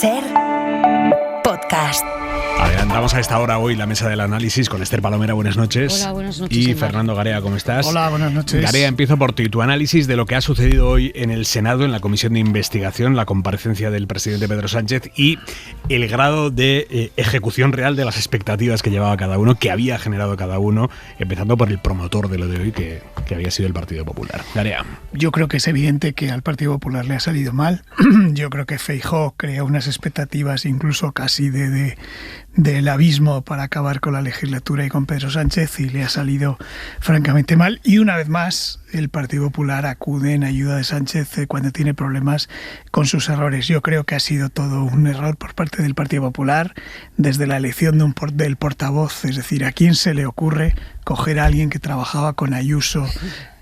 SER Podcast. Adelantamos a esta hora hoy la mesa del análisis con Esther Palomera, buenas noches. Hola, buenas noches. Y Omar. Fernando Garea, ¿cómo estás? Hola, buenas noches. Garea, empiezo por ti. Tu análisis de lo que ha sucedido hoy en el Senado, en la comisión de investigación, la comparecencia del presidente Pedro Sánchez y el grado de ejecución real de las expectativas que llevaba cada uno, que había generado cada uno, empezando por el promotor de lo de hoy, que había sido el Partido Popular. Garea. Yo creo que es evidente que al Partido Popular le ha salido mal. Yo creo que Feijóo crea unas expectativas incluso casi del abismo para acabar con la legislatura y con Pedro Sánchez, y le ha salido francamente mal. Y una vez más el Partido Popular acude en ayuda de Sánchez cuando tiene problemas con sus errores. Yo creo que ha sido todo un error por parte del Partido Popular, desde la elección del portavoz. Es decir, ¿a quién se le ocurre coger a alguien que trabajaba con Ayuso,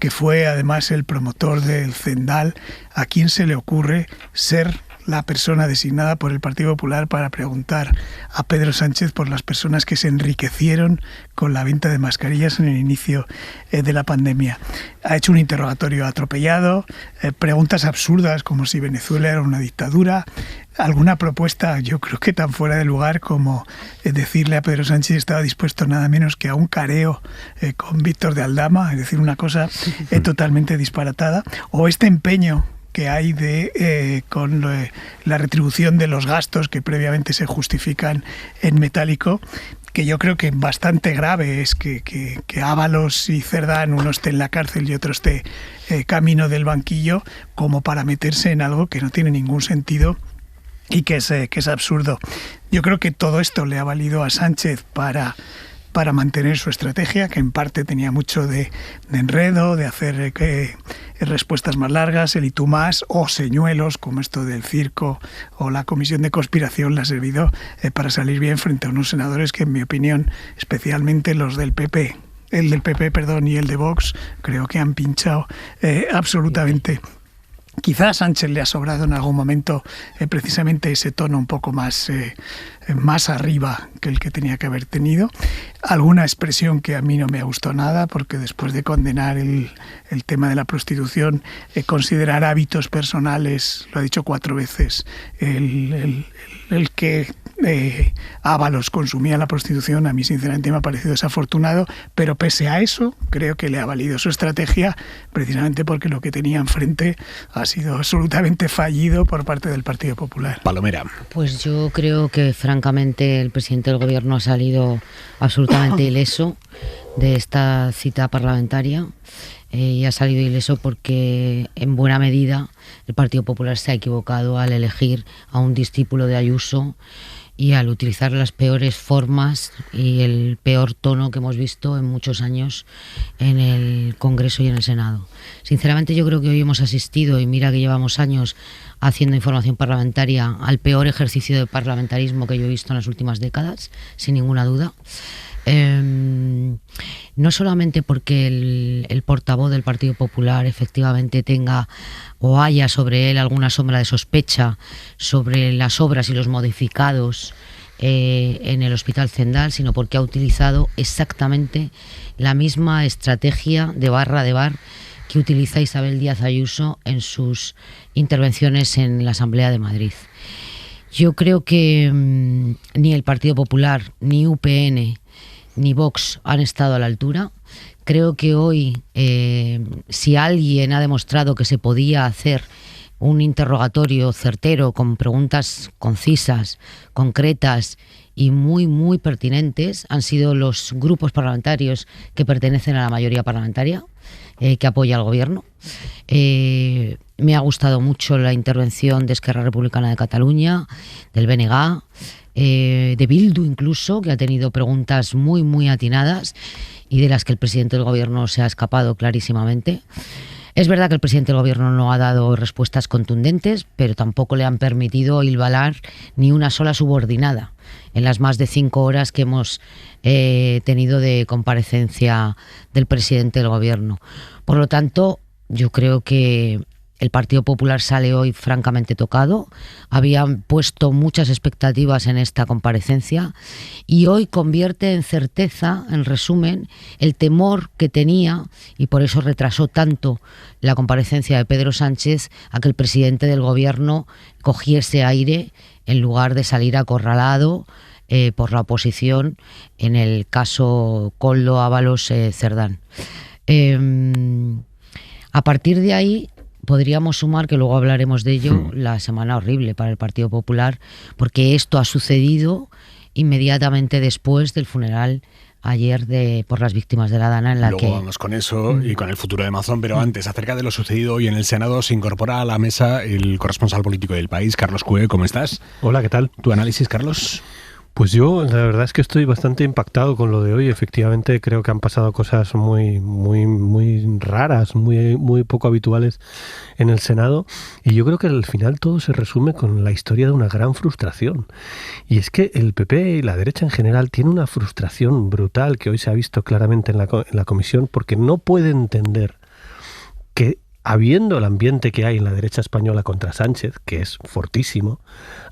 que fue además el promotor del Zendal? ¿A quién se le ocurre ser la persona designada por el Partido Popular para preguntar a Pedro Sánchez por las personas que se enriquecieron con la venta de mascarillas en el inicio de la pandemia? Ha hecho un interrogatorio atropellado, preguntas absurdas como si Venezuela era una dictadura, alguna propuesta yo creo que tan fuera de lugar como decirle a Pedro Sánchez que estaba dispuesto nada menos que a un careo con Víctor de Aldama, es decir, una cosa totalmente disparatada, o este empeño que hay con la retribución de los gastos que previamente se justifican en metálico, que yo creo que bastante grave es que Ábalos y Cerdán, uno esté en la cárcel y otro esté camino del banquillo, como para meterse en algo que no tiene ningún sentido y que es absurdo. Yo creo que todo esto le ha valido a Sánchez para mantener su estrategia, que en parte tenía mucho de enredo, de hacer respuestas más largas, el y tú más, o señuelos como esto del circo o la comisión de conspiración, le ha servido para salir bien frente a unos senadores que, en mi opinión, especialmente los del PP, y el de Vox, creo que han pinchado absolutamente. Quizás a Sánchez le ha sobrado en algún momento precisamente ese tono un poco más arriba que el que tenía que haber tenido. Alguna expresión que a mí no me ha gustado nada, porque después de condenar el tema de la prostitución, considerar hábitos personales, lo ha dicho 4 veces, el que Ábalos consumía la prostitución, a mí sinceramente me ha parecido desafortunado, pero pese a eso creo que le ha valido su estrategia, precisamente porque lo que tenía enfrente ha sido absolutamente fallido por parte del Partido Popular. Palomera. Pues yo creo que francamente el presidente del gobierno ha salido absolutamente ileso de esta cita parlamentaria, y ha salido ileso porque en buena medida el Partido Popular se ha equivocado al elegir a un discípulo de Ayuso y al utilizar las peores formas y el peor tono que hemos visto en muchos años en el Congreso y en el Senado. Sinceramente yo creo que hoy hemos asistido, y mira que llevamos años haciendo información parlamentaria, al peor ejercicio de parlamentarismo que yo he visto en las últimas décadas, sin ninguna duda. No solamente porque el portavoz del Partido Popular efectivamente tenga o haya sobre él alguna sombra de sospecha sobre las obras y los modificados en el Hospital Zendal, sino porque ha utilizado exactamente la misma estrategia de barra de bar que utiliza Isabel Díaz Ayuso en sus intervenciones en la Asamblea de Madrid. Yo creo que ni el Partido Popular, ni UPN, ni Vox han estado a la altura. Creo que hoy, si alguien ha demostrado que se podía hacer un interrogatorio certero, con preguntas concisas, concretas y muy, muy pertinentes, han sido los grupos parlamentarios que pertenecen a la mayoría parlamentaria, que apoya al gobierno. Me ha gustado mucho la intervención de Esquerra Republicana de Cataluña, del BNG, de Bildu incluso, que ha tenido preguntas muy, muy atinadas y de las que el presidente del gobierno se ha escapado clarísimamente. Es verdad que el presidente del gobierno no ha dado respuestas contundentes, pero tampoco le han permitido hilvanar ni una sola subordinada en las más de 5 horas que hemos tenido de comparecencia del presidente del gobierno. Por lo tanto, yo creo que el Partido Popular sale hoy francamente tocado. Habían puesto muchas expectativas en esta comparecencia y hoy convierte en certeza, en resumen, el temor que tenía, y por eso retrasó tanto la comparecencia de Pedro Sánchez, a que el presidente del gobierno cogiese aire en lugar de salir acorralado por la oposición en el caso Koldo, Ábalos, Cerdán. A partir de ahí podríamos sumar, que luego hablaremos de ello, la semana horrible para el Partido Popular, porque esto ha sucedido inmediatamente después del funeral ayer por las víctimas de la Dana, en la Luego vamos con eso y con el futuro de Mazón, pero antes, acerca de lo sucedido hoy en el Senado, se incorpora a la mesa el corresponsal político del País, Carlos Cue. ¿Cómo estás? Hola, ¿qué tal? ¿Tu análisis, Carlos? Pues yo, la verdad es que estoy bastante impactado con lo de hoy. Efectivamente, creo que han pasado cosas muy raras, muy poco habituales en el Senado. Y yo creo que al final todo se resume con la historia de una gran frustración. Y es que el PP y la derecha en general tiene una frustración brutal que hoy se ha visto claramente en la comisión, porque no puede entender que, habiendo el ambiente que hay en la derecha española contra Sánchez, que es fortísimo,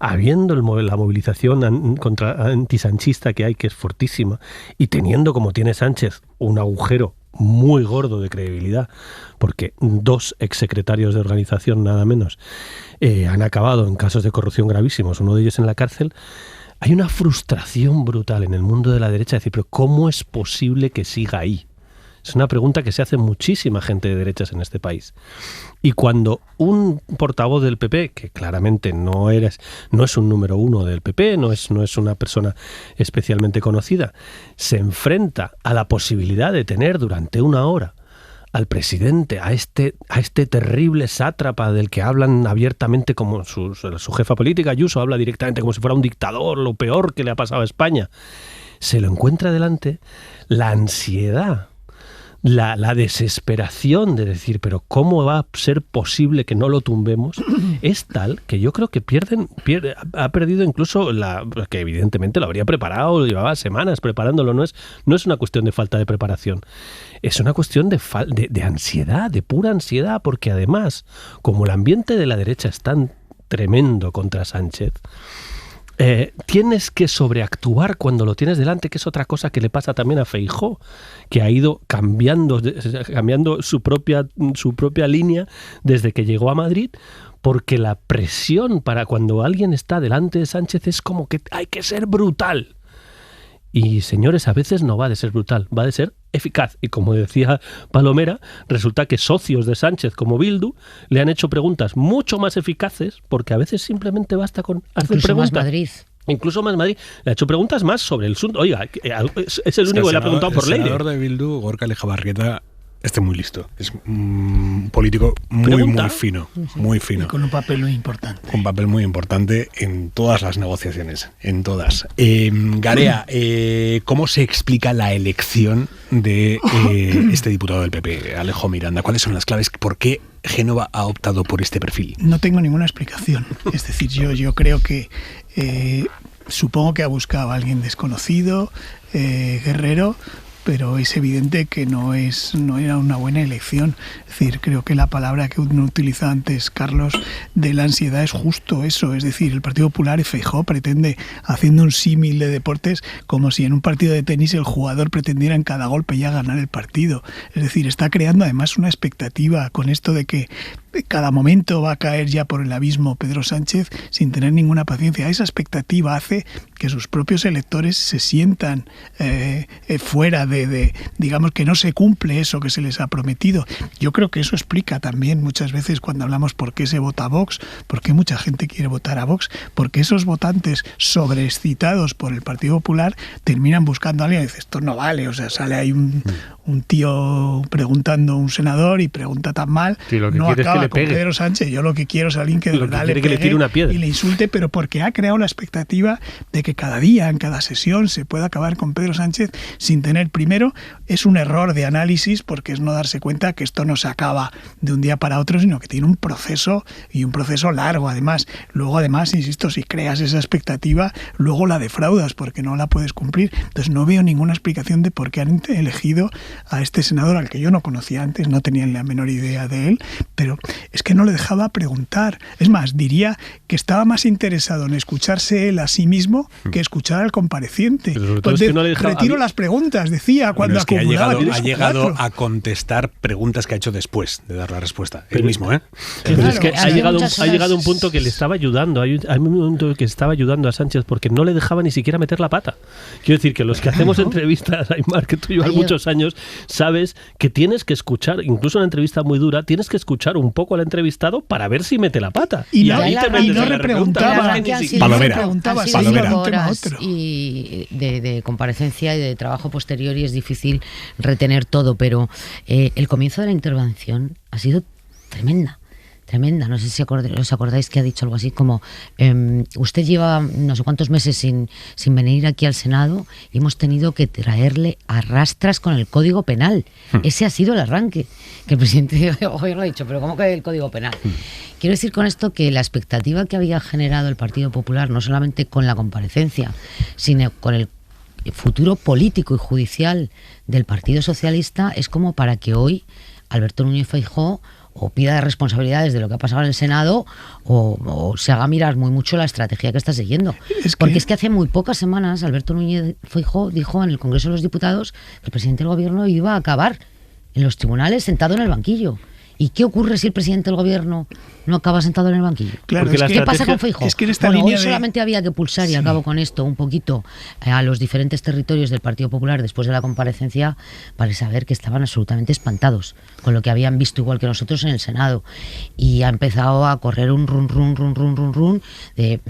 habiendo la movilización antisanchista que hay, que es fortísima, y teniendo, como tiene Sánchez, un agujero muy gordo de credibilidad, porque 2 exsecretarios de organización, nada menos, han acabado en casos de corrupción gravísimos, uno de ellos en la cárcel. Hay una frustración brutal en el mundo de la derecha de decir, pero ¿cómo es posible que siga ahí? Es una pregunta que se hace muchísima gente de derechas en este país. Y cuando un portavoz del PP, que claramente no es un número 1 del PP, no es una persona especialmente conocida, se enfrenta a la posibilidad de tener durante una hora al presidente, a este terrible sátrapa del que hablan abiertamente como su jefa política, Ayuso, habla directamente como si fuera un dictador, lo peor que le ha pasado a España, se lo encuentra delante, la ansiedad, la desesperación de decir, pero ¿cómo va a ser posible que no lo tumbemos? Es tal que yo creo que ha perdido incluso que evidentemente lo habría preparado, llevaba semanas preparándolo, no es una cuestión de falta de preparación, es una cuestión de ansiedad, de pura ansiedad, porque además, como el ambiente de la derecha es tan tremendo contra Sánchez, tienes que sobreactuar cuando lo tienes delante, que es otra cosa que le pasa también a Feijóo, que ha ido cambiando su propia línea desde que llegó a Madrid, porque la presión para cuando alguien está delante de Sánchez es como que hay que ser brutal. Y, señores, a veces no va de ser brutal, va de ser eficaz. Y como decía Palomera, resulta que socios de Sánchez como Bildu le han hecho preguntas mucho más eficaces, porque a veces simplemente basta con hacer preguntas. Incluso más Madrid. Le ha hecho preguntas más sobre el asunto. Oiga, es el único que le ha preguntado por Leire. El senador de Bildu, Gorka Lejabarrieta, muy listo. Es un político muy fino. Muy fino. Y con un papel muy importante. Un papel muy importante en todas las negociaciones. En todas. Garea, ¿cómo se explica la elección de este diputado del PP, Alejo Miranda? ¿Cuáles son las claves? ¿Por qué Génova ha optado por este perfil? No tengo ninguna explicación. Es decir, yo creo que supongo que ha buscado a alguien desconocido, guerrero, pero es evidente que no era una buena elección. Es decir, creo que la palabra que utilizaba antes Carlos de la ansiedad es justo eso. Es decir, el Partido Popular, Feijóo, pretende, haciendo un símil de deportes, como si en un partido de tenis el jugador pretendiera en cada golpe ya ganar el partido. Es decir, está creando además una expectativa con esto de que cada momento va a caer ya por el abismo Pedro Sánchez sin tener ninguna paciencia. Esa expectativa hace que sus propios electores se sientan fuera digamos que no se cumple eso que se les ha prometido. Yo creo que eso explica también muchas veces cuando hablamos por qué se vota a Vox, por qué mucha gente quiere votar a Vox, porque esos votantes sobreexcitados por el Partido Popular terminan buscando a alguien y dicen, esto no vale, o sea, sale ahí un tío preguntando a un senador y pregunta tan mal, sí, no acaba con Pedro Sánchez. Yo lo que quiero es alguien que de verdad le pegue, que le tire una piedra y le insulte, pero porque ha creado la expectativa de que cada día, en cada sesión, se pueda acabar con Pedro Sánchez sin tener, primero, es un error de análisis, porque es no darse cuenta que esto no se acaba de un día para otro, sino que tiene un proceso, y un proceso largo además. Luego además, insisto, si creas esa expectativa, luego la defraudas porque no la puedes cumplir. Entonces no veo ninguna explicación de por qué han elegido a este senador, al que yo no conocía antes, no tenía la menor idea de él, pero es que no le dejaba preguntar. Es más, diría que estaba más interesado en escucharse él a sí mismo que escuchar al compareciente. Es que no le dejaba, retiro las preguntas, decía, cuando acumulaba. Ha llegado 4. a contestar preguntas que ha hecho después de dar la respuesta. Él mismo, ¿eh? Pero Claro, es que ha llegado un punto que le estaba ayudando. Hay un momento que estaba ayudando a Sánchez porque no le dejaba ni siquiera meter la pata. Quiero decir que los que hacemos entrevistas, Aimar, que tú llevas muchos años, sabes que tienes que escuchar, incluso una entrevista muy dura, tienes que escuchar un poco al entrevistado para ver si mete la pata. Y ahí te metes no en le la preguntaba. Palomera. 5 horas y de comparecencia y de trabajo posterior, y es difícil retener todo, pero el comienzo de la intervención ha sido tremenda. No sé si os acordáis que ha dicho algo así como usted lleva no sé cuántos meses sin venir aquí al Senado y hemos tenido que traerle a rastras con el Código Penal. Ese ha sido el arranque, que el presidente del gobierno ha dicho, pero ¿cómo que el Código Penal? Quiero decir con esto que la expectativa que había generado el Partido Popular, no solamente con la comparecencia, sino con el futuro político y judicial del Partido Socialista, es como para que hoy Alberto Núñez Feijóo o pida responsabilidades de lo que ha pasado en el Senado o se haga mirar muy mucho la estrategia que está siguiendo. Porque es que hace muy pocas semanas Alberto Núñez Feijóo dijo en el Congreso de los Diputados que el presidente del Gobierno iba a acabar en los tribunales sentado en el banquillo. ¿Y qué ocurre si el presidente del Gobierno no acaba sentado en el banquillo? Claro, ¿Qué pasa con Feijóo? Es que en esta hoy línea solamente había que pulsar, y acabo con esto, un poquito a los diferentes territorios del Partido Popular después de la comparecencia para saber que estaban absolutamente espantados con lo que habían visto, igual que nosotros en el Senado. Y ha empezado a correr un run de...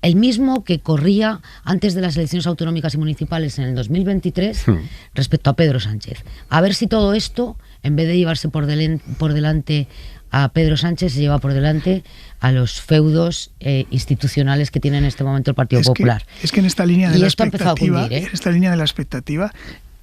el mismo que corría antes de las elecciones autonómicas y municipales en el 2023 respecto a Pedro Sánchez. A ver si todo esto, en vez de llevarse por delante a Pedro Sánchez, se lleva por delante a los feudos institucionales que tiene en este momento el Partido Popular. Es que en esta línea de y la esto ha empezado a cundir, en esta línea de la expectativa,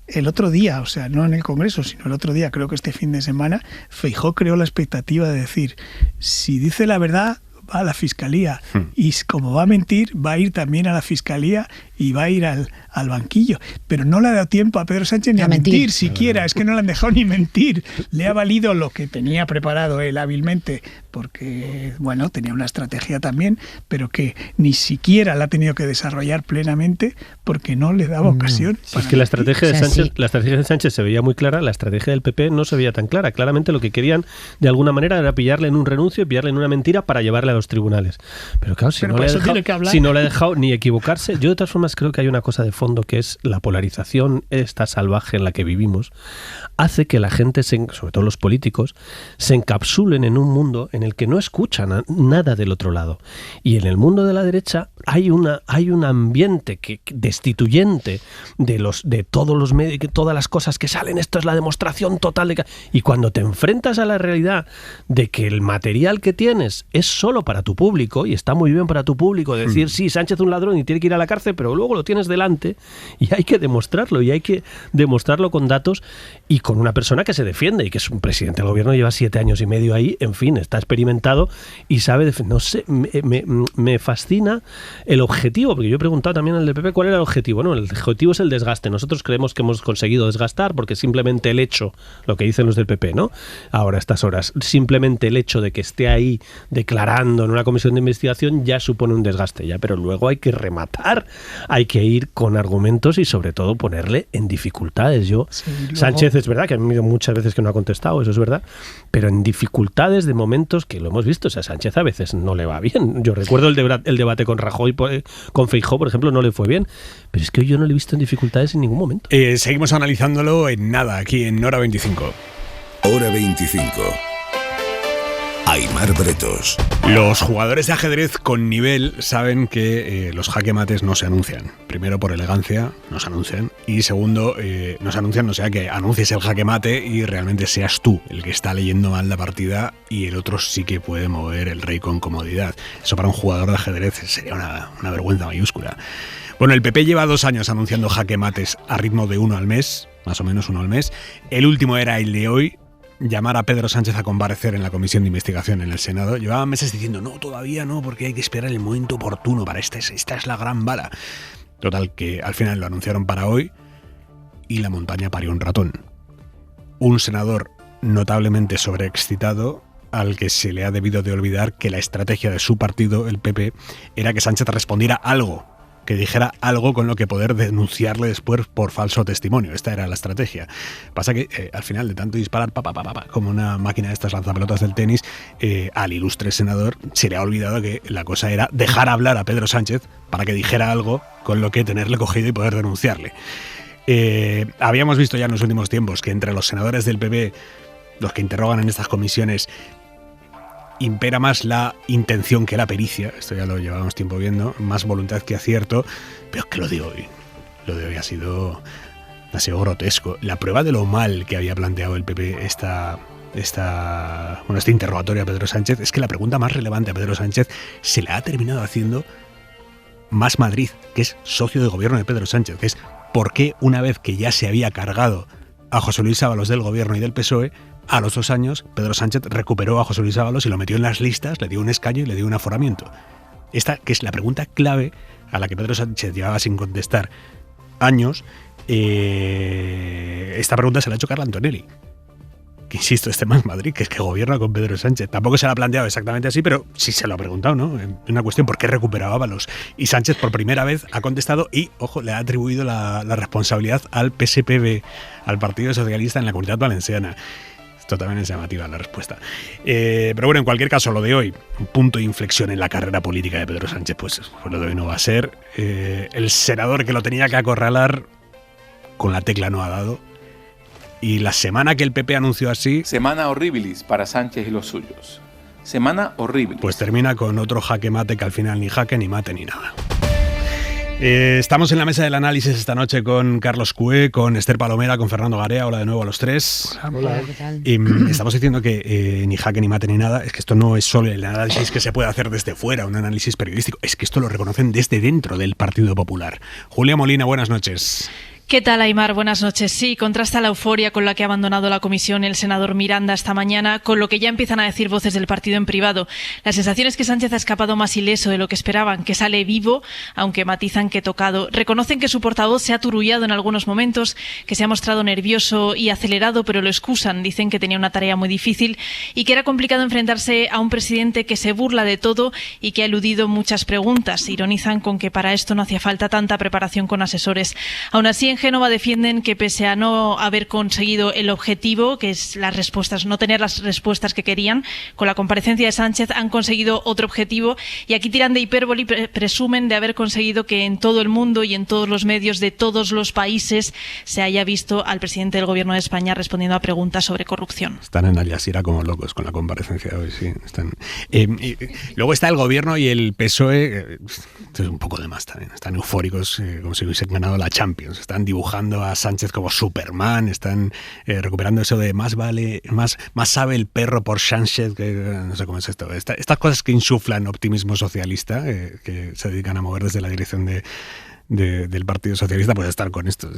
el otro día, o sea, no en el Congreso, sino el otro día, creo que este fin de semana, Feijóo creó la expectativa de decir, si dice la verdad, va a la Fiscalía, y como va a mentir, va a ir también a la Fiscalía y va a ir al banquillo. Pero no le ha dado tiempo a Pedro Sánchez ni a mentir siquiera, es que no le han dejado ni mentir. Le ha valido lo que tenía preparado él hábilmente, porque, bueno, tenía una estrategia también, pero que ni siquiera la ha tenido que desarrollar plenamente porque no le daba ocasión. Es que la estrategia de Sánchez se veía muy clara, la estrategia del PP no se veía tan clara. Claramente lo que querían, de alguna manera, era pillarle en un renuncio y pillarle en una mentira para llevarle a los tribunales. Pero claro, si no le ha dejado ni equivocarse, yo de todas formas creo que hay una cosa de fondo que es la polarización esta salvaje en la que vivimos, hace que la gente, sobre todo los políticos, se encapsulen en un mundo en el que no escuchan nada del otro lado. Y en el mundo de la derecha hay un ambiente destituyente de todos los medios, todas las cosas que salen, esto es la demostración total de que... Y cuando te enfrentas a la realidad de que el material que tienes es solo para tu público, y está muy bien para tu público decir, sí, Sánchez es un ladrón y tiene que ir a la cárcel, pero luego lo tienes delante y hay que demostrarlo, y hay que demostrarlo con datos y con una persona que se defiende y que es un presidente del gobierno, lleva 7 años y medio ahí, en fin, está experimentado y sabe no sé, me fascina el objetivo, porque yo he preguntado también al PP cuál era el objetivo. No, el objetivo es el desgaste. Nosotros creemos que hemos conseguido desgastar porque simplemente el hecho, lo que dicen los del PP, ¿no? Ahora a estas horas, simplemente el hecho de que esté ahí declarando en una comisión de investigación ya supone un desgaste, ya, pero luego hay que rematar, hay que ir con argumentos y sobre todo ponerle en dificultades. Sánchez es verdad que ha habido muchas veces que no ha contestado, eso es verdad, pero en dificultades de momentos que lo hemos visto. O sea, Sánchez a veces no le va bien. Yo recuerdo el debate con Rajoy, con Feijóo, por ejemplo, no le fue bien, pero es que yo no le he visto en dificultades en ningún momento. Seguimos analizándolo en nada, aquí en Hora 25. Hora 25. Aimar Bretos. Los jugadores de ajedrez con nivel saben que los jaque mates no se anuncian. Primero, por elegancia, no se anuncian. Y segundo, no se anuncian, no sea que anuncies el jaque mate y realmente seas tú el que está leyendo mal la partida y el otro sí que puede mover el rey con comodidad. Eso para un jugador de ajedrez sería una vergüenza mayúscula. Bueno, el PP lleva 2 años anunciando jaque mates a ritmo de 1 al mes, más o menos 1 al mes. El último era el de hoy, llamar a Pedro Sánchez a comparecer en la comisión de investigación en el Senado. Llevaban meses diciendo, no, todavía no, porque hay que esperar el momento oportuno para esta es la gran bala. Total, que al final lo anunciaron para hoy y la montaña parió un ratón. Un senador notablemente sobreexcitado, al que se le ha debido de olvidar que la estrategia de su partido, el PP, era que Sánchez respondiera algo, que dijera algo con lo que poder denunciarle después por falso testimonio. Esta era la estrategia. Pasa que al final, de tanto disparar como una máquina de estas lanzapelotas del tenis, al ilustre senador se le ha olvidado que la cosa era dejar hablar a Pedro Sánchez para que dijera algo con lo que tenerle cogido y poder denunciarle. Habíamos visto ya en los últimos tiempos que entre los senadores del PP, los que interrogan en estas comisiones, impera más la intención que la pericia. Esto ya lo llevábamos tiempo viendo, más voluntad que acierto, pero es que lo de hoy ha sido grotesco. La prueba de lo mal que había planteado el PP este interrogatorio a Pedro Sánchez es que la pregunta más relevante a Pedro Sánchez se la ha terminado haciendo Más Madrid, que es socio de gobierno de Pedro Sánchez, que es por qué, una vez que ya se había cargado a José Luis Ábalos del gobierno y del PSOE, a los 2 años, Pedro Sánchez recuperó a José Luis Ábalos y lo metió en las listas, le dio un escaño y le dio un aforamiento. Esta, que es la pregunta clave a la que Pedro Sánchez llevaba sin contestar años, esta pregunta se la ha hecho Carla Antonelli. Que insisto, Más Madrid, que es que gobierna con Pedro Sánchez. Tampoco se la ha planteado exactamente así, pero sí se lo ha preguntado, ¿no? Una cuestión, ¿por qué recuperaba Ábalos? Y Sánchez por primera vez ha contestado y, ojo, le ha atribuido la responsabilidad al PSPV, al Partido Socialista en la Comunidad Valenciana. Esto también es llamativa la respuesta. Pero bueno, en cualquier caso, lo de hoy, un punto de inflexión en la carrera política de Pedro Sánchez, pues lo de hoy no va a ser. El senador que lo tenía que acorralar, con la tecla no ha dado. Y la semana que el PP anunció así... Semana horribilis para Sánchez y los suyos. Semana horribilis. Pues termina con otro jaque mate que al final ni jaque, ni mate, ni nada. Estamos en la mesa del análisis esta noche con Carlos Cué, con Esther Palomera, con Fernando Garea. Hola de nuevo a los tres. Hola, ¿qué tal? Estamos diciendo que ni jaque, ni mate, ni nada. Es que esto no es solo el análisis que se puede hacer desde fuera, un análisis periodístico. Es que esto lo reconocen desde dentro del Partido Popular. Julia Molina, buenas noches. ¿Qué tal, Aimar? Buenas noches. Sí, contrasta la euforia con la que ha abandonado la comisión el senador Miranda esta mañana con lo que ya empiezan a decir voces del partido en privado. La sensación es que Sánchez ha escapado más ileso de lo que esperaban, que sale vivo, aunque matizan que tocado. Reconocen que su portavoz se ha turullado en algunos momentos, que se ha mostrado nervioso y acelerado, pero lo excusan. Dicen que tenía una tarea muy difícil y que era complicado enfrentarse a un presidente que se burla de todo y que ha eludido muchas preguntas. Ironizan con que para esto no hacía falta tanta preparación con asesores. Aún así, en Génova defienden que pese a no haber conseguido el objetivo, que es las respuestas, no tener las respuestas que querían, con la comparecencia de Sánchez han conseguido otro objetivo y aquí tiran de hipérbole y presumen de haber conseguido que en todo el mundo y en todos los medios de todos los países se haya visto al presidente del gobierno de España respondiendo a preguntas sobre corrupción. Están en Al Jazeera como locos con la comparecencia de hoy, sí. Están. Luego está el gobierno y el PSOE, esto es un poco de más también, están eufóricos, como si hubiesen ganado la Champions, están dibujando a Sánchez como Superman, están recuperando eso de más sabe el perro por Sánchez, que no sé cómo es esto. Estas cosas que insuflan optimismo socialista, que se dedican a mover desde la dirección del Partido Socialista, pues estar con esto.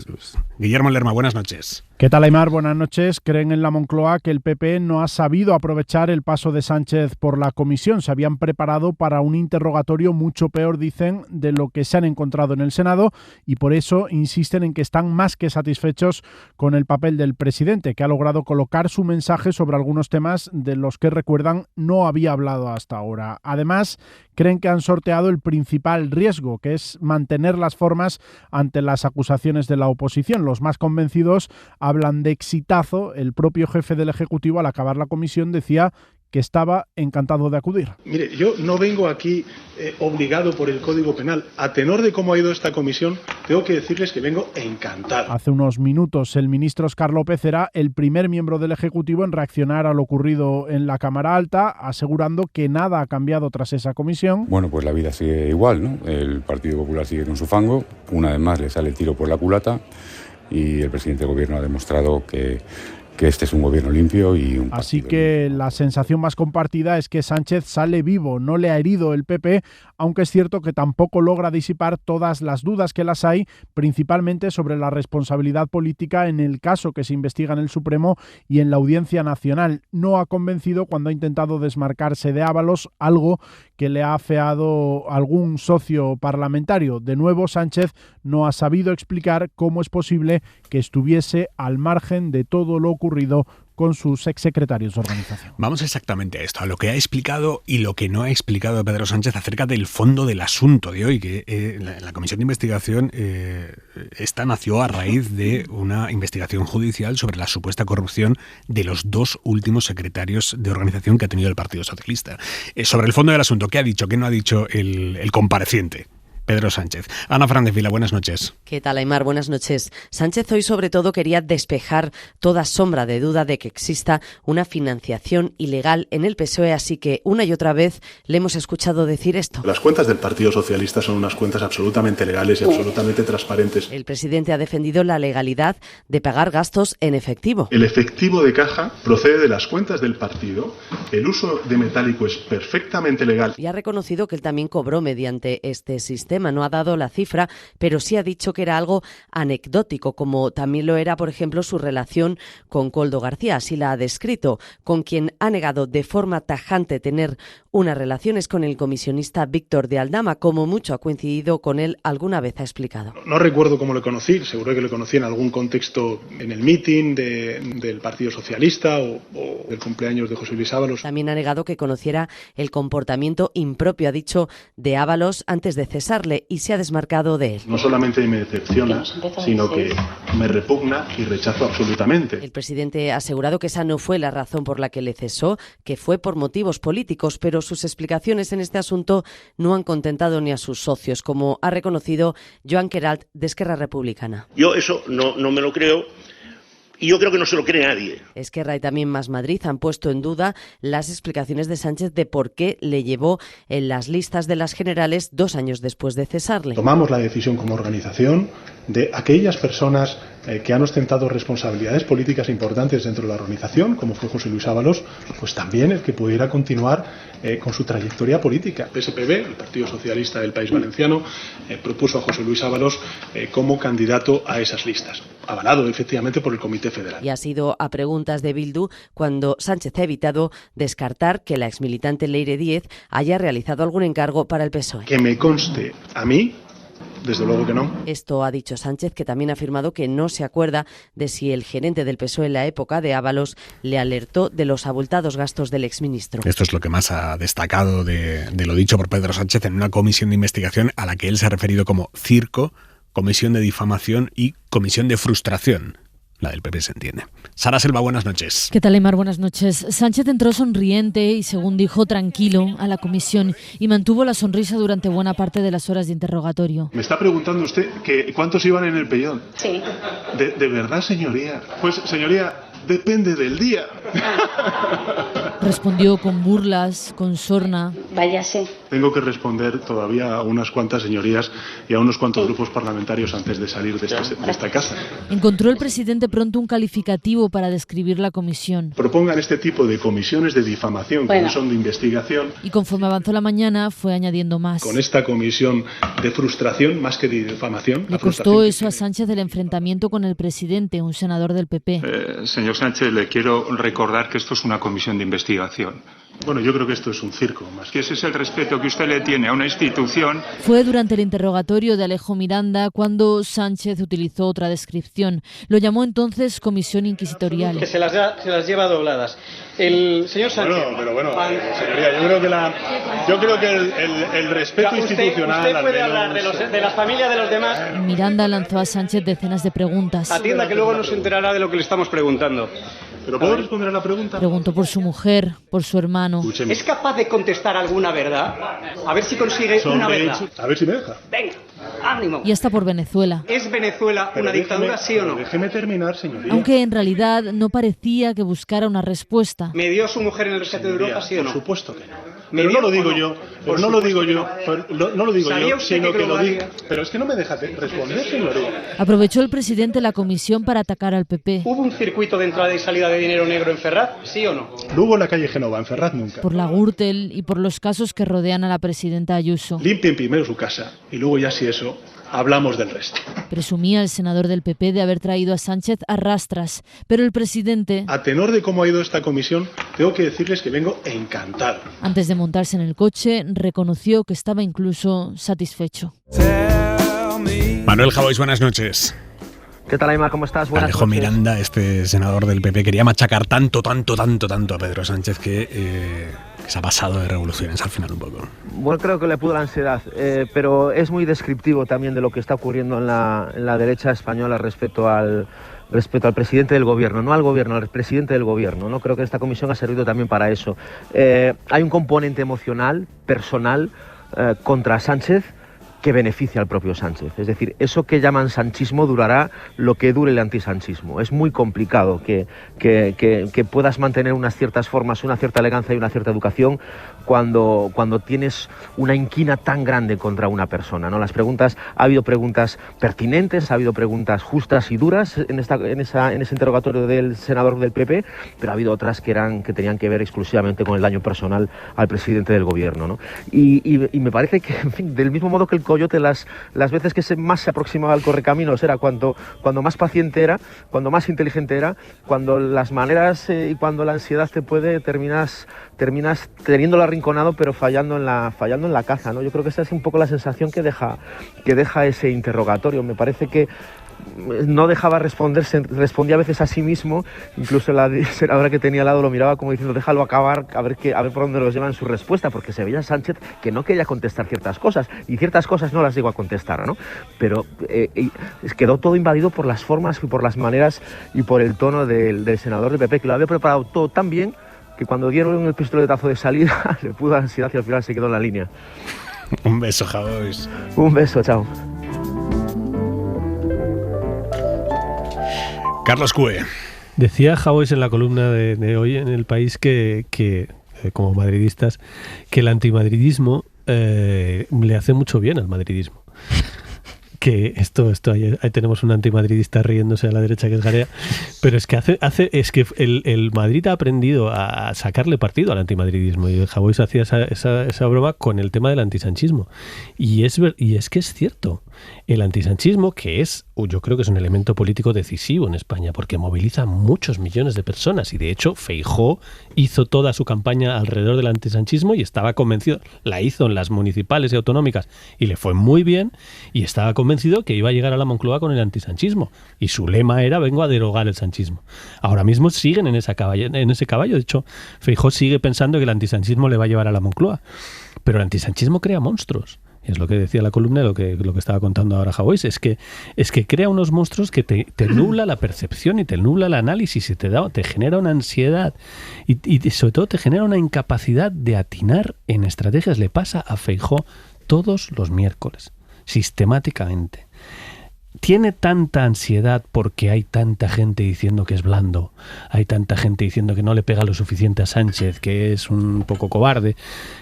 Guillermo Lerma, buenas noches. ¿Qué tal, Aimar? Buenas noches. Creen en la Moncloa que el PP no ha sabido aprovechar el paso de Sánchez por la comisión. Se habían preparado para un interrogatorio mucho peor, dicen, de lo que se han encontrado en el Senado y por eso insisten en que están más que satisfechos con el papel del presidente, que ha logrado colocar su mensaje sobre algunos temas de los que, recuerdan, no había hablado hasta ahora. Además, creen que han sorteado el principal riesgo, que es mantener las formas ante las acusaciones de la oposición. Los más convencidos hablan de exitazo. El propio jefe del Ejecutivo, al acabar la comisión, decía que estaba encantado de acudir. Mire, yo no vengo aquí obligado por el Código Penal. A tenor de cómo ha ido esta comisión, tengo que decirles que vengo encantado. Hace unos minutos el ministro Óscar López era el primer miembro del Ejecutivo en reaccionar a lo ocurrido en la Cámara Alta, asegurando que nada ha cambiado tras esa comisión. Bueno, pues la vida sigue igual, ¿no? El Partido Popular sigue con su fango, una vez más le sale el tiro por la culata y el presidente del Gobierno ha demostrado que este es un gobierno limpio y un partido. Así que la sensación más compartida es que Sánchez sale vivo, no le ha herido el PP, aunque es cierto que tampoco logra disipar todas las dudas que las hay, principalmente sobre la responsabilidad política en el caso que se investiga en el Supremo y en la Audiencia Nacional. No ha convencido cuando ha intentado desmarcarse de Ábalos, algo que le ha afeado algún socio parlamentario. De nuevo, Sánchez no ha sabido explicar cómo es posible que estuviese al margen de todo lo ocurrido con sus exsecretarios de organización. Vamos exactamente a esto, a lo que ha explicado y lo que no ha explicado Pedro Sánchez acerca del fondo del asunto de hoy, que la Comisión de Investigación esta nació a raíz de una investigación judicial sobre la supuesta corrupción de los 2 últimos secretarios de organización que ha tenido el Partido Socialista. Sobre el fondo del asunto, ¿qué ha dicho? ¿Qué no ha dicho el compareciente? Pedro Sánchez. Ana Fernández Vila, buenas noches. ¿Qué tal, Aimar? Buenas noches. Sánchez hoy sobre todo quería despejar toda sombra de duda de que exista una financiación ilegal en el PSOE, así que una y otra vez le hemos escuchado decir esto. Las cuentas del Partido Socialista son unas cuentas absolutamente legales y absolutamente transparentes. El presidente ha defendido la legalidad de pagar gastos en efectivo. El efectivo de caja procede de las cuentas del partido. El uso de metálico es perfectamente legal. Y ha reconocido que él también cobró mediante este sistema. No ha dado la cifra, pero sí ha dicho que era algo anecdótico, como también lo era, por ejemplo, su relación con Koldo García. Así la ha descrito. Con quien ha negado de forma tajante tener una relación es con el comisionista Víctor de Aldama. Como mucho ha coincidido con él, alguna vez ha explicado. No recuerdo cómo le conocí, seguro que le conocí en algún contexto, en el meeting del Partido Socialista o del cumpleaños de José Luis Ábalos. También ha negado que conociera el comportamiento impropio, ha dicho, de Ábalos antes de cesarle, y se ha desmarcado de él. No solamente me decepciona, sino que me repugna y rechazo absolutamente. El presidente ha asegurado que esa no fue la razón por la que le cesó, que fue por motivos políticos, pero sus explicaciones en este asunto no han contentado ni a sus socios, como ha reconocido Joan Queralt, de Esquerra Republicana. Yo eso no me lo creo. Y yo creo que no se lo cree nadie. Esquerra y también Más Madrid han puesto en duda las explicaciones de Sánchez de por qué le llevó en las listas de las generales 2 años después de cesarle. Tomamos la decisión como organización de aquellas personas que han ostentado responsabilidades políticas importantes dentro de la organización, como fue José Luis Ábalos, pues también el que pudiera continuar con su trayectoria política. El PSPB, el Partido Socialista del País Valenciano, propuso a José Luis Ábalos como candidato a esas listas, avalado efectivamente por el Comité Federal. Y ha sido a preguntas de Bildu cuando Sánchez ha evitado descartar que la exmilitante Leire Díez haya realizado algún encargo para el PSOE. Que me conste a mí, desde luego que no. Esto ha dicho Sánchez, que también ha afirmado que no se acuerda de si el gerente del PSOE en la época de Ábalos le alertó de los abultados gastos del exministro. Esto es lo que más ha destacado de lo dicho por Pedro Sánchez en una comisión de investigación a la que él se ha referido como circo, comisión de difamación y comisión de frustración. La del PP se entiende. Sara Selva, buenas noches. ¿Qué tal, Aimar? Buenas noches. Sánchez entró sonriente y, según dijo, tranquilo a la comisión y mantuvo la sonrisa durante buena parte de las horas de interrogatorio. Me está preguntando usted que cuántos iban en el pellón. Sí. ¿De verdad, señoría? Pues, señoría, depende del día. Respondió con burlas, con sorna. Váyase. Tengo que responder todavía a unas cuantas señorías y a unos cuantos grupos parlamentarios antes de salir de esta casa. Encontró el presidente pronto un calificativo para describir la comisión. Propongan este tipo de comisiones de difamación, que no son de investigación. Y conforme avanzó la mañana, fue añadiendo más. Con esta comisión de frustración, más que de difamación. Le costó eso a Sánchez el enfrentamiento con el presidente, un senador del PP. Señor Sánchez, le quiero recordar que esto es una comisión de investigación. Bueno, yo creo que esto es un circo más. Que ese es el respeto que usted le tiene a una institución. Fue durante el interrogatorio de Alejo Miranda cuando Sánchez utilizó otra descripción. Lo llamó entonces comisión inquisitorial. Que se las lleva dobladas. El señor Sánchez... Bueno, señoría, yo creo que el respeto institucional... Usted puede hablar de las familias de los demás. Miranda lanzó a Sánchez decenas de preguntas. Atienda que luego no se enterará de lo que le estamos preguntando. ¿Pero puedo responder a la pregunta? Preguntó por su mujer, por su hermano. ¿Es capaz de contestar alguna verdad? A ver si consigue una verdad. A ver si me deja. Venga, ánimo. Y hasta por Venezuela. ¿Es Venezuela una dictadura, sí o no? Déjeme terminar, señoría. Aunque en realidad no parecía que buscara una respuesta. ¿Me dio su mujer en el rescate de Europa, sí o no? Por supuesto que no. Pero no lo digo yo, no lo digo yo, sino que lo digo. Pero es que no me deja responder, señoría. Aprovechó el presidente la comisión para atacar al PP. ¿Hubo un circuito de entrada y salida de dinero negro en Ferraz, sí o no? No hubo en la calle Génova, en Ferraz nunca. Por la Gürtel y por los casos que rodean a la presidenta Ayuso. Limpien primero su casa y luego ya si eso... hablamos del resto. Presumía el senador del PP de haber traído a Sánchez a rastras, pero el presidente... A tenor de cómo ha ido esta comisión, tengo que decirles que vengo encantado. Antes de montarse en el coche, reconoció que estaba incluso satisfecho. Manuel Javois, buenas noches. ¿Qué tal, Aimar? ¿Cómo estás? Buenas Alejo noches. Miranda, este senador del PP, quería machacar tanto a Pedro Sánchez que se ha pasado de revoluciones al final un poco. Bueno, creo que le pudo la ansiedad, pero es muy descriptivo también de lo que está ocurriendo en la derecha española respecto al presidente del gobierno, no al gobierno, al presidente del gobierno, ¿no? Creo que esta comisión ha servido también para eso. Hay un componente emocional, personal, contra Sánchez, que beneficia al propio Sánchez. Es decir, eso que llaman sanchismo durará lo que dure el antisanchismo. Es muy complicado que puedas mantener unas ciertas formas, una cierta elegancia y una cierta educación cuando tienes una inquina tan grande contra una persona, ¿no? Ha habido preguntas pertinentes, ha habido preguntas justas y duras en ese interrogatorio del senador del PP, pero ha habido otras que tenían que ver exclusivamente con el daño personal al presidente del gobierno, ¿no? Y me parece que, en fin, del mismo modo que el coyote, las veces que más se aproximaba al correcaminos era cuando más paciente era, cuando más inteligente era, cuando las maneras y cuando la ansiedad te puede, terminas teniéndolo arrinconado, pero fallando en la caza, ¿no? Yo creo que esa es un poco la sensación que deja ese interrogatorio. Me parece que no dejaba respondía a veces a sí mismo, incluso la senadora que tenía al lado lo miraba como diciendo déjalo acabar, a ver por dónde los llevan su respuesta, porque se veía Sánchez que no quería contestar ciertas cosas, y ciertas cosas no las llegó a contestar, ¿no? Pero quedó todo invadido por las formas y por las maneras y por el tono del senador del PP, que lo había preparado todo tan bien que cuando dieron el pistoletazo de salida le pudo dar ansiedad y al final se quedó en la línea. Un beso, Javois. Un beso, chao. Carlos Cue. Decía Javois en la columna de hoy en El País que como madridistas, que el antimadridismo le hace mucho bien al madridismo. Que ahí tenemos un antimadridista riéndose a la derecha que es Garea, pero es que es que el Madrid ha aprendido a sacarle partido al antimadridismo, y Javois hacía esa broma con el tema del antisanchismo, y es que es cierto. El antisanchismo, que yo creo que es un elemento político decisivo en España, porque moviliza muchos millones de personas, y de hecho Feijóo hizo toda su campaña alrededor del antisanchismo y estaba convencido, la hizo en las municipales y autonómicas y le fue muy bien, y estaba convencido que iba a llegar a la Moncloa con el antisanchismo, y su lema era vengo a derogar el sanchismo. Ahora mismo siguen en ese caballo, de hecho Feijóo sigue pensando que el antisanchismo le va a llevar a la Moncloa, pero el antisanchismo crea monstruos. Es lo que decía la columna, lo que estaba contando ahora Javois, es que crea unos monstruos que te nubla la percepción y te nubla el análisis y te genera una ansiedad y sobre todo te genera una incapacidad de atinar en estrategias. Le pasa a Feijóo todos los miércoles, sistemáticamente. Tiene tanta ansiedad porque hay tanta gente diciendo que es blando, hay tanta gente diciendo que no le pega lo suficiente a Sánchez, que es un poco cobarde,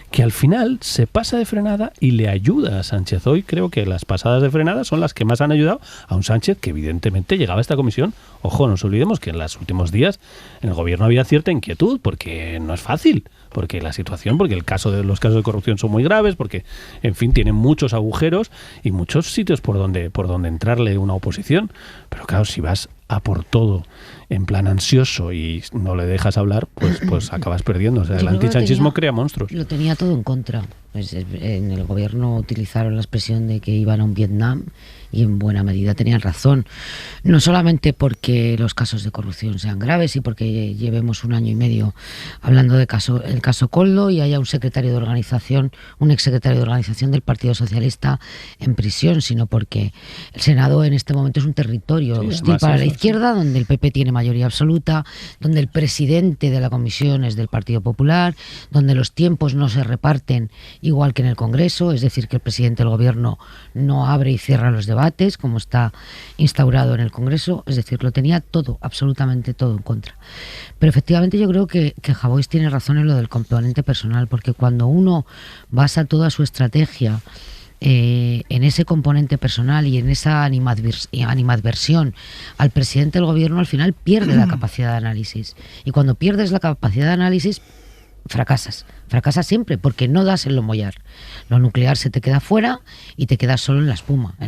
que al final se pasa de frenada y le ayuda a Sánchez. Hoy creo que las pasadas de frenada son las que más han ayudado a un Sánchez que evidentemente llegaba a esta comisión. Ojo, no nos olvidemos que en los últimos días en el gobierno había cierta inquietud, porque no es fácil, porque la situación, porque los casos de corrupción son muy graves, porque, en fin, tienen muchos agujeros y muchos sitios por donde entrarle una oposición. Pero claro, si vas a por todo en plan ansioso y no le dejas hablar, pues acabas perdiendo. O sea, el antisanchismo crea monstruos. Lo tenía todo en contra. Pues en el gobierno utilizaron la expresión de que iban a un Vietnam y en buena medida tenían razón. No solamente porque los casos de corrupción sean graves y porque llevemos un año y medio hablando del caso Koldo y haya un exsecretario de organización del Partido Socialista en prisión, sino porque el Senado en este momento es un territorio hostil para la izquierda, donde el PP tiene mayoría absoluta, donde el presidente de la comisión es del Partido Popular, donde los tiempos no se reparten igual que en el Congreso, es decir, que el presidente del gobierno no abre y cierra los debates como está instaurado en el Congreso. Es decir, lo tenía todo, absolutamente todo en contra. Pero efectivamente yo creo que Javois tiene razón en lo del componente personal, porque cuando uno basa toda su estrategia en ese componente personal y en esa animadversión al presidente del gobierno, al final pierde la capacidad de análisis, y cuando pierdes la capacidad de análisis fracasas siempre, porque no das el mollar. Lo nuclear se te queda fuera y te quedas solo en la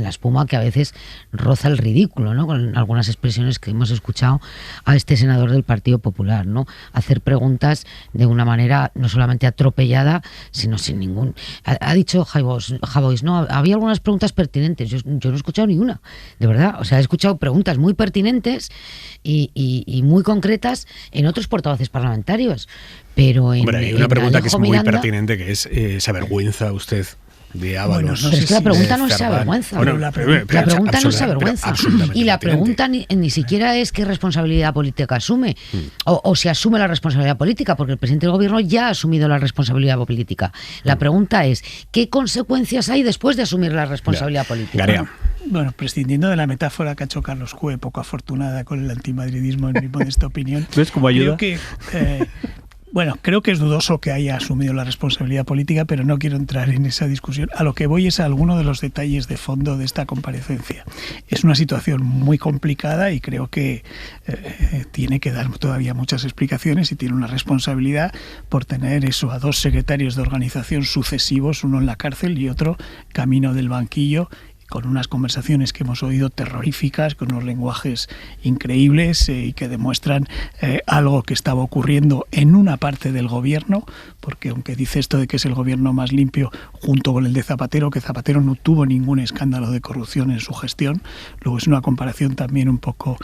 espuma que a veces roza el ridículo, ¿no? Con algunas expresiones que hemos escuchado a este senador del Partido Popular, ¿no? Hacer preguntas de una manera no solamente atropellada, sino sin ningún... Ha dicho Javois, ¿no? Había algunas preguntas pertinentes, yo no he escuchado ni una, de verdad. O sea, he escuchado preguntas muy pertinentes y muy concretas en otros portavoces parlamentarios. Pero hay una pregunta que es muy pertinente, que es ¿se avergüenza usted de Ábalos? Bueno, no sé, es que la pregunta no se avergüenza. La pregunta no se avergüenza. Y la pregunta ni siquiera es qué responsabilidad política asume o si asume la responsabilidad política, porque el presidente del gobierno ya ha asumido la responsabilidad política. La pregunta es ¿qué consecuencias hay después de asumir la responsabilidad política? Garea. Bueno, prescindiendo de la metáfora que ha hecho Carlos Cue, poco afortunada con el antimadridismo, en mi modesta opinión. ¿Ves cómo ayuda? Creo que es dudoso que haya asumido la responsabilidad política, pero no quiero entrar en esa discusión. A lo que voy es a alguno de los detalles de fondo de esta comparecencia. Es una situación muy complicada y creo que tiene que dar todavía muchas explicaciones y tiene una responsabilidad por tener a dos secretarios de organización sucesivos, uno en la cárcel y otro camino del banquillo, con unas conversaciones que hemos oído terroríficas, con unos lenguajes increíbles y que demuestran algo que estaba ocurriendo en una parte del gobierno, porque aunque dice esto de que es el gobierno más limpio junto con el de Zapatero, que Zapatero no tuvo ningún escándalo de corrupción en su gestión, luego es una comparación también un poco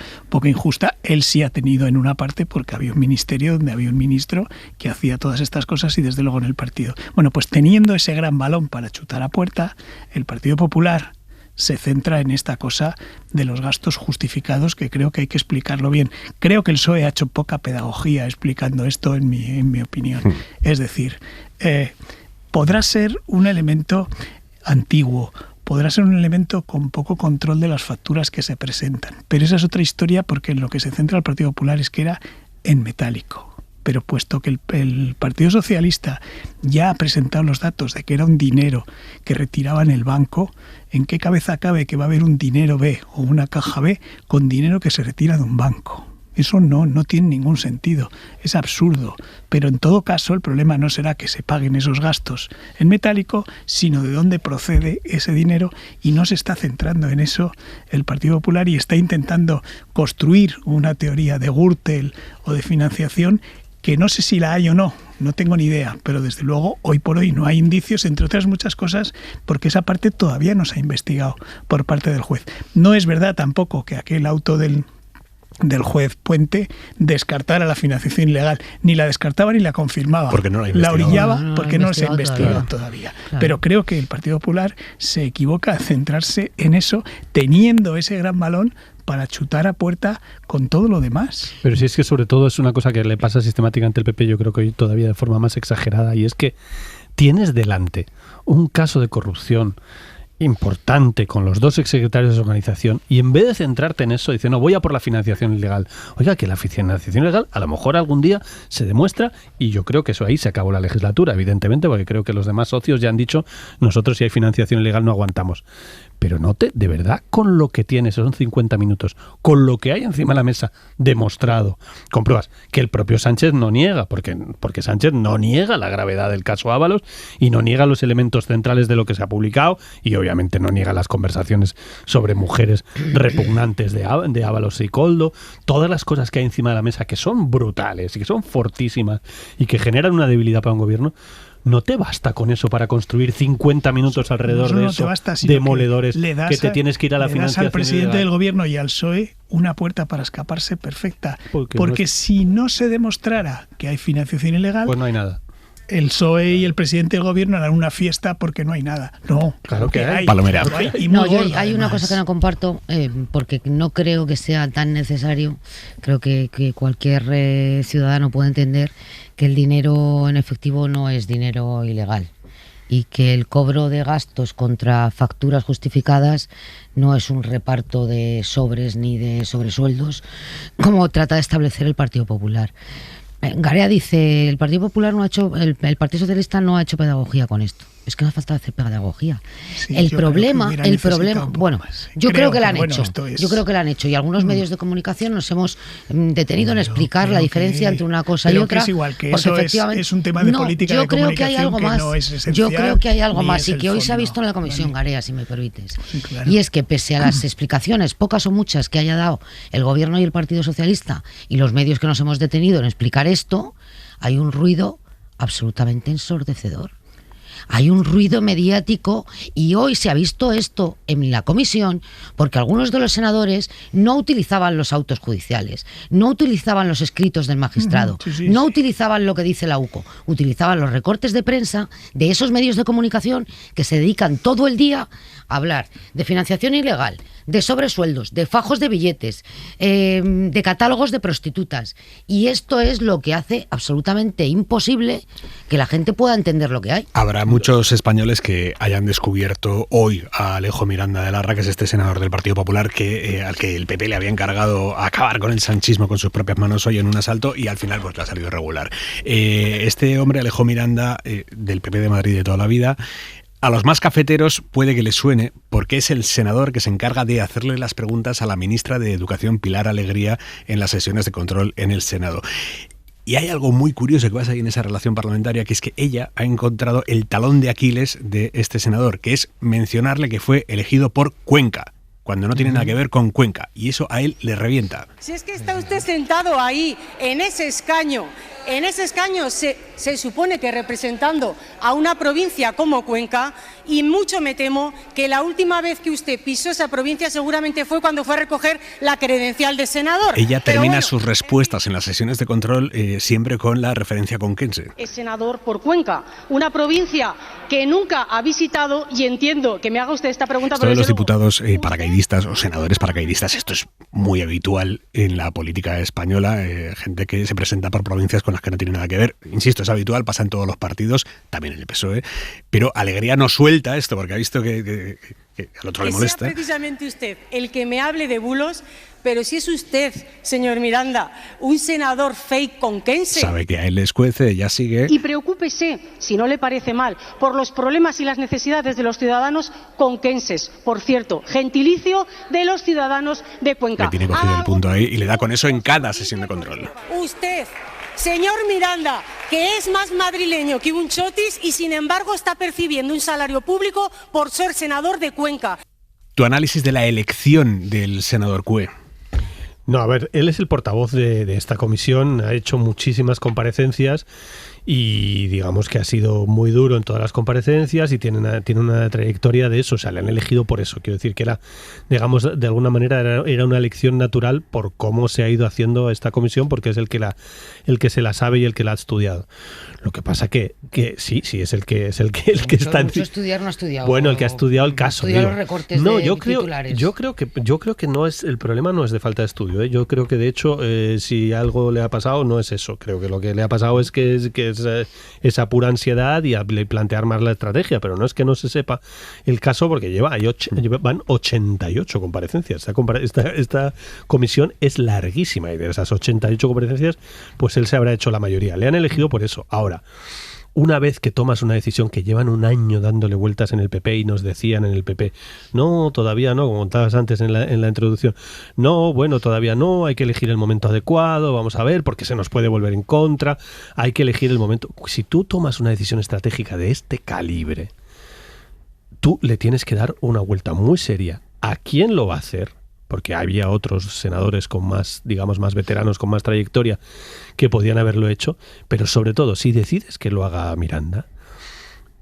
injusta. Él sí ha tenido en una parte, porque había un ministerio donde había un ministro que hacía todas estas cosas y desde luego en el partido. Bueno, pues teniendo ese gran balón para chutar a puerta, el Partido Popular se centra en esta cosa de los gastos justificados, que creo que hay que explicarlo bien. Creo que el PSOE ha hecho poca pedagogía explicando esto, en mi opinión. Es decir, podrá ser un elemento antiguo, podrá ser un elemento con poco control de las facturas que se presentan, pero esa es otra historia, porque en lo que se centra el Partido Popular es que era en metálico. Pero puesto que el Partido Socialista ya ha presentado los datos de que era un dinero que retiraba en el banco, ¿en qué cabeza cabe que va a haber un dinero B o una caja B con dinero que se retira de un banco? Eso no tiene ningún sentido, es absurdo. Pero en todo caso el problema no será que se paguen esos gastos en metálico, sino de dónde procede ese dinero, y no se está centrando en eso el Partido Popular y está intentando construir una teoría de Gürtel o de financiación que no sé si la hay o no tengo ni idea, pero desde luego hoy por hoy no hay indicios, entre otras muchas cosas, porque esa parte todavía no se ha investigado por parte del juez. No es verdad tampoco que aquel auto del juez Puente descartara la financiación ilegal, ni la descartaba ni la confirmaba, porque no la orillaba porque no se ha investigado todavía. Claro. Pero creo que el Partido Popular se equivoca a centrarse en eso, teniendo ese gran balón para chutar a puerta con todo lo demás. Pero si es que sobre todo es una cosa que le pasa sistemáticamente al PP, yo creo que hoy todavía de forma más exagerada, y es que tienes delante un caso de corrupción importante con los dos exsecretarios de organización, y en vez de centrarte en eso, dice, no, voy a por la financiación ilegal. Oiga, que la financiación ilegal a lo mejor algún día se demuestra, y yo creo que eso ahí se acabó la legislatura, evidentemente, porque creo que los demás socios ya han dicho, nosotros si hay financiación ilegal no aguantamos. Pero de verdad, con lo que tienes, son 50 minutos, con lo que hay encima de la mesa, demostrado, con pruebas, que el propio Sánchez no niega, porque Sánchez no niega la gravedad del caso Ábalos y no niega los elementos centrales de lo que se ha publicado, y obviamente no niega las conversaciones sobre mujeres repugnantes de Ábalos y Koldo, todas las cosas que hay encima de la mesa que son brutales y que son fortísimas y que generan una debilidad para un gobierno. ¿No te basta con eso para construir 50 minutos alrededor de eso, demoledores, que te tienes que ir a la financiación? Le das al presidente del gobierno y al PSOE una puerta para escaparse perfecta. Porque si no se demostrara que hay financiación ilegal, pues no hay nada. El PSOE y el presidente del gobierno harán una fiesta porque no hay nada. No, claro que hay. Palomera. Hay una cosa que no comparto, porque no creo que sea tan necesario. Creo que cualquier ciudadano puede entender que el dinero en efectivo no es dinero ilegal, y que el cobro de gastos contra facturas justificadas no es un reparto de sobres ni de sobresueldos, como trata de establecer el Partido Popular. Garea dice, el Partido Popular no ha hecho, el Partido Socialista no ha hecho pedagogía con esto. Es que no hace falta hacer pedagogía. Sí, el problema, bueno, yo creo que lo han hecho. Yo creo que lo han hecho y algunos medios de comunicación nos hemos detenido en explicar la diferencia entre una cosa y otra. Que es igual, que eso es un tema de política de comunicación que hay algo más. No es esencial, yo creo que hay algo más y que hoy fondo. se ha visto en la comisión, Garea, si me permites. Sí, claro. Y es que pese a las explicaciones, pocas o muchas, que haya dado el Gobierno y el Partido Socialista y los medios que nos hemos detenido en explicar esto, hay un ruido absolutamente ensordecedor. Hay un ruido mediático y hoy se ha visto esto en la comisión porque algunos de los senadores no utilizaban los autos judiciales, no utilizaban los escritos del magistrado, no utilizaban lo que dice la UCO, utilizaban los recortes de prensa de esos medios de comunicación que se dedican todo el día a hablar de financiación ilegal, de sobresueldos, de fajos de billetes, de catálogos de prostitutas. Y esto es lo que hace absolutamente imposible que la gente pueda entender lo que hay. Habrá muchos españoles que hayan descubierto hoy a Alejo Miranda de Larra, que es este senador del Partido Popular, al que el PP le había encargado acabar con el sanchismo con sus propias manos hoy en un asalto y al final pues le ha salido regular. Este hombre, Alejo Miranda, del PP de Madrid de toda la vida, a los más cafeteros puede que les suene porque es el senador que se encarga de hacerle las preguntas a la ministra de Educación, Pilar Alegría, en las sesiones de control en el Senado. Y hay algo muy curioso que pasa ahí en esa relación parlamentaria, que es que ella ha encontrado el talón de Aquiles de este senador, que es mencionarle que fue elegido por Cuenca, cuando no tiene nada que ver con Cuenca, y eso a él le revienta. Si es que está usted sentado ahí, en ese escaño se supone que representando a una provincia como Cuenca, y mucho me temo que la última vez que usted pisó esa provincia seguramente fue cuando fue a recoger la credencial de senador. Ella termina sus respuestas en las sesiones de control siempre con la referencia conquense. Es senador por Cuenca, una provincia que nunca ha visitado, y entiendo que me haga usted esta pregunta. Esto de los diputados paracaidistas o senadores paracaidistas, esto es muy habitual en la política española, gente que se presenta por provincias con las que no tiene nada que ver. Insisto, es habitual, pasa en todos los partidos, también en el PSOE, pero Alegría no suelta esto porque ha visto que al otro le molesta. Sea precisamente usted el que me hable de bulos, pero si es usted, señor Miranda, un senador fake conquense. Sabe que a él le escuece, ya sigue. Y preocúpese, si no le parece mal, por los problemas y las necesidades de los ciudadanos conquenses. Por cierto, gentilicio de los ciudadanos de Cuenca. Le tiene cogido el punto ahí y le da con eso en cada sesión de control. Usted, señor Miranda, que es más madrileño que un chotis y sin embargo está percibiendo un salario público por ser senador de Cuenca. Tu análisis de la elección del senador Cue. No, a ver, él es el portavoz de esta comisión, ha hecho muchísimas comparecencias y digamos que ha sido muy duro en todas las comparecencias y tiene una trayectoria de eso, o sea, le han elegido por eso. Quiero decir que era, digamos, de alguna manera era una elección natural por cómo se ha ido haciendo esta comisión, porque es el que se la sabe y el que la ha estudiado. Lo que pasa que sí, es el que está mucho estudiar no ha estudiado. Bueno, el que ha estudiado el caso. Digo, los recortes no, de yo titulares. creo que no es el problema, no es de falta de estudio. Yo creo que de hecho si algo le ha pasado no es eso. Creo que lo que le ha pasado es que es esa pura ansiedad y plantear más la estrategia, pero no es que no se sepa el caso porque van 88 comparecencias. Esta comisión es larguísima y de esas 88 comparecencias pues él se habrá hecho la mayoría. Le han elegido por eso. Ahora, una vez que tomas una decisión que llevan un año dándole vueltas en el PP y nos decían en el PP, no, todavía no, como contabas antes en la introducción, no, bueno, todavía no, hay que elegir el momento adecuado, vamos a ver, porque se nos puede volver en contra, hay que elegir el momento. Si tú tomas una decisión estratégica de este calibre, tú le tienes que dar una vuelta muy seria. ¿A quién lo va a hacer? Porque había otros senadores con más, digamos, más veteranos, con más trayectoria, que podían haberlo hecho, pero sobre todo, si decides que lo haga Miranda,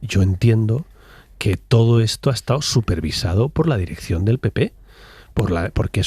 yo entiendo que todo esto ha estado supervisado por la dirección del PP, porque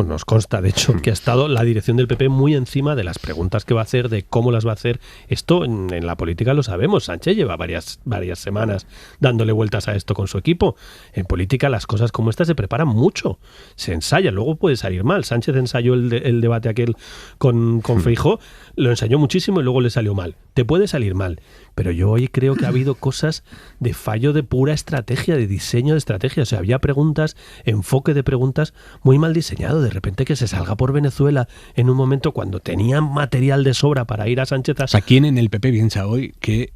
nos consta, de hecho, que ha estado la dirección del PP muy encima de las preguntas que va a hacer, de cómo las va a hacer. Esto en la política lo sabemos. Sánchez lleva varias semanas dándole vueltas a esto con su equipo. En política las cosas como esta se preparan mucho, se ensaya, luego puede salir mal. Sánchez ensayó el debate aquel con Feijóo, lo ensayó muchísimo y luego le salió mal. te puede salir mal. Pero yo hoy creo que ha habido cosas de fallo de pura estrategia, de diseño de estrategia. O sea, había preguntas, enfoque de preguntas muy mal diseñado. De repente que se salga por Venezuela en un momento cuando tenían material de sobra para ir a Sánchez. O sea, ¿quién en el PP piensa hoy que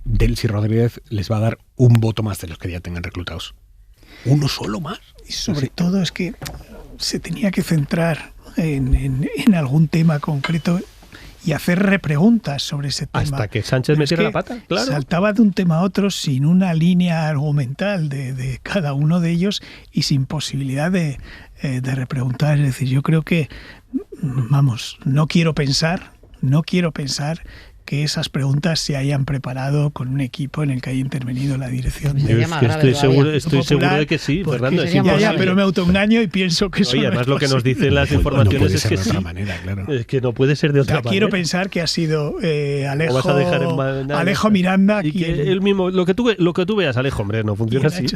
Delcy Rodríguez les va a dar un voto más de los que ya tengan reclutados? ¿Uno solo más? Y sobre todo es que se tenía que centrar en algún tema concreto y hacer repreguntas sobre ese tema. Hasta que Sánchez metiera la pata, claro. Saltaba de un tema a otro sin una línea argumental de cada uno de ellos y sin posibilidad de repreguntar. Es decir, yo creo que, vamos, no quiero pensar que esas preguntas se hayan preparado con un equipo en el que haya intervenido la dirección. Estoy seguro de que sí, Fernando. Pero me autoengaño y pienso que eso Oye, además lo que nos dicen las informaciones es que sí. Es que no puede ser de otra manera. Quiero pensar que ha sido Alejo Miranda y que él mismo, lo que tú veas, Alejo, hombre, no funciona así.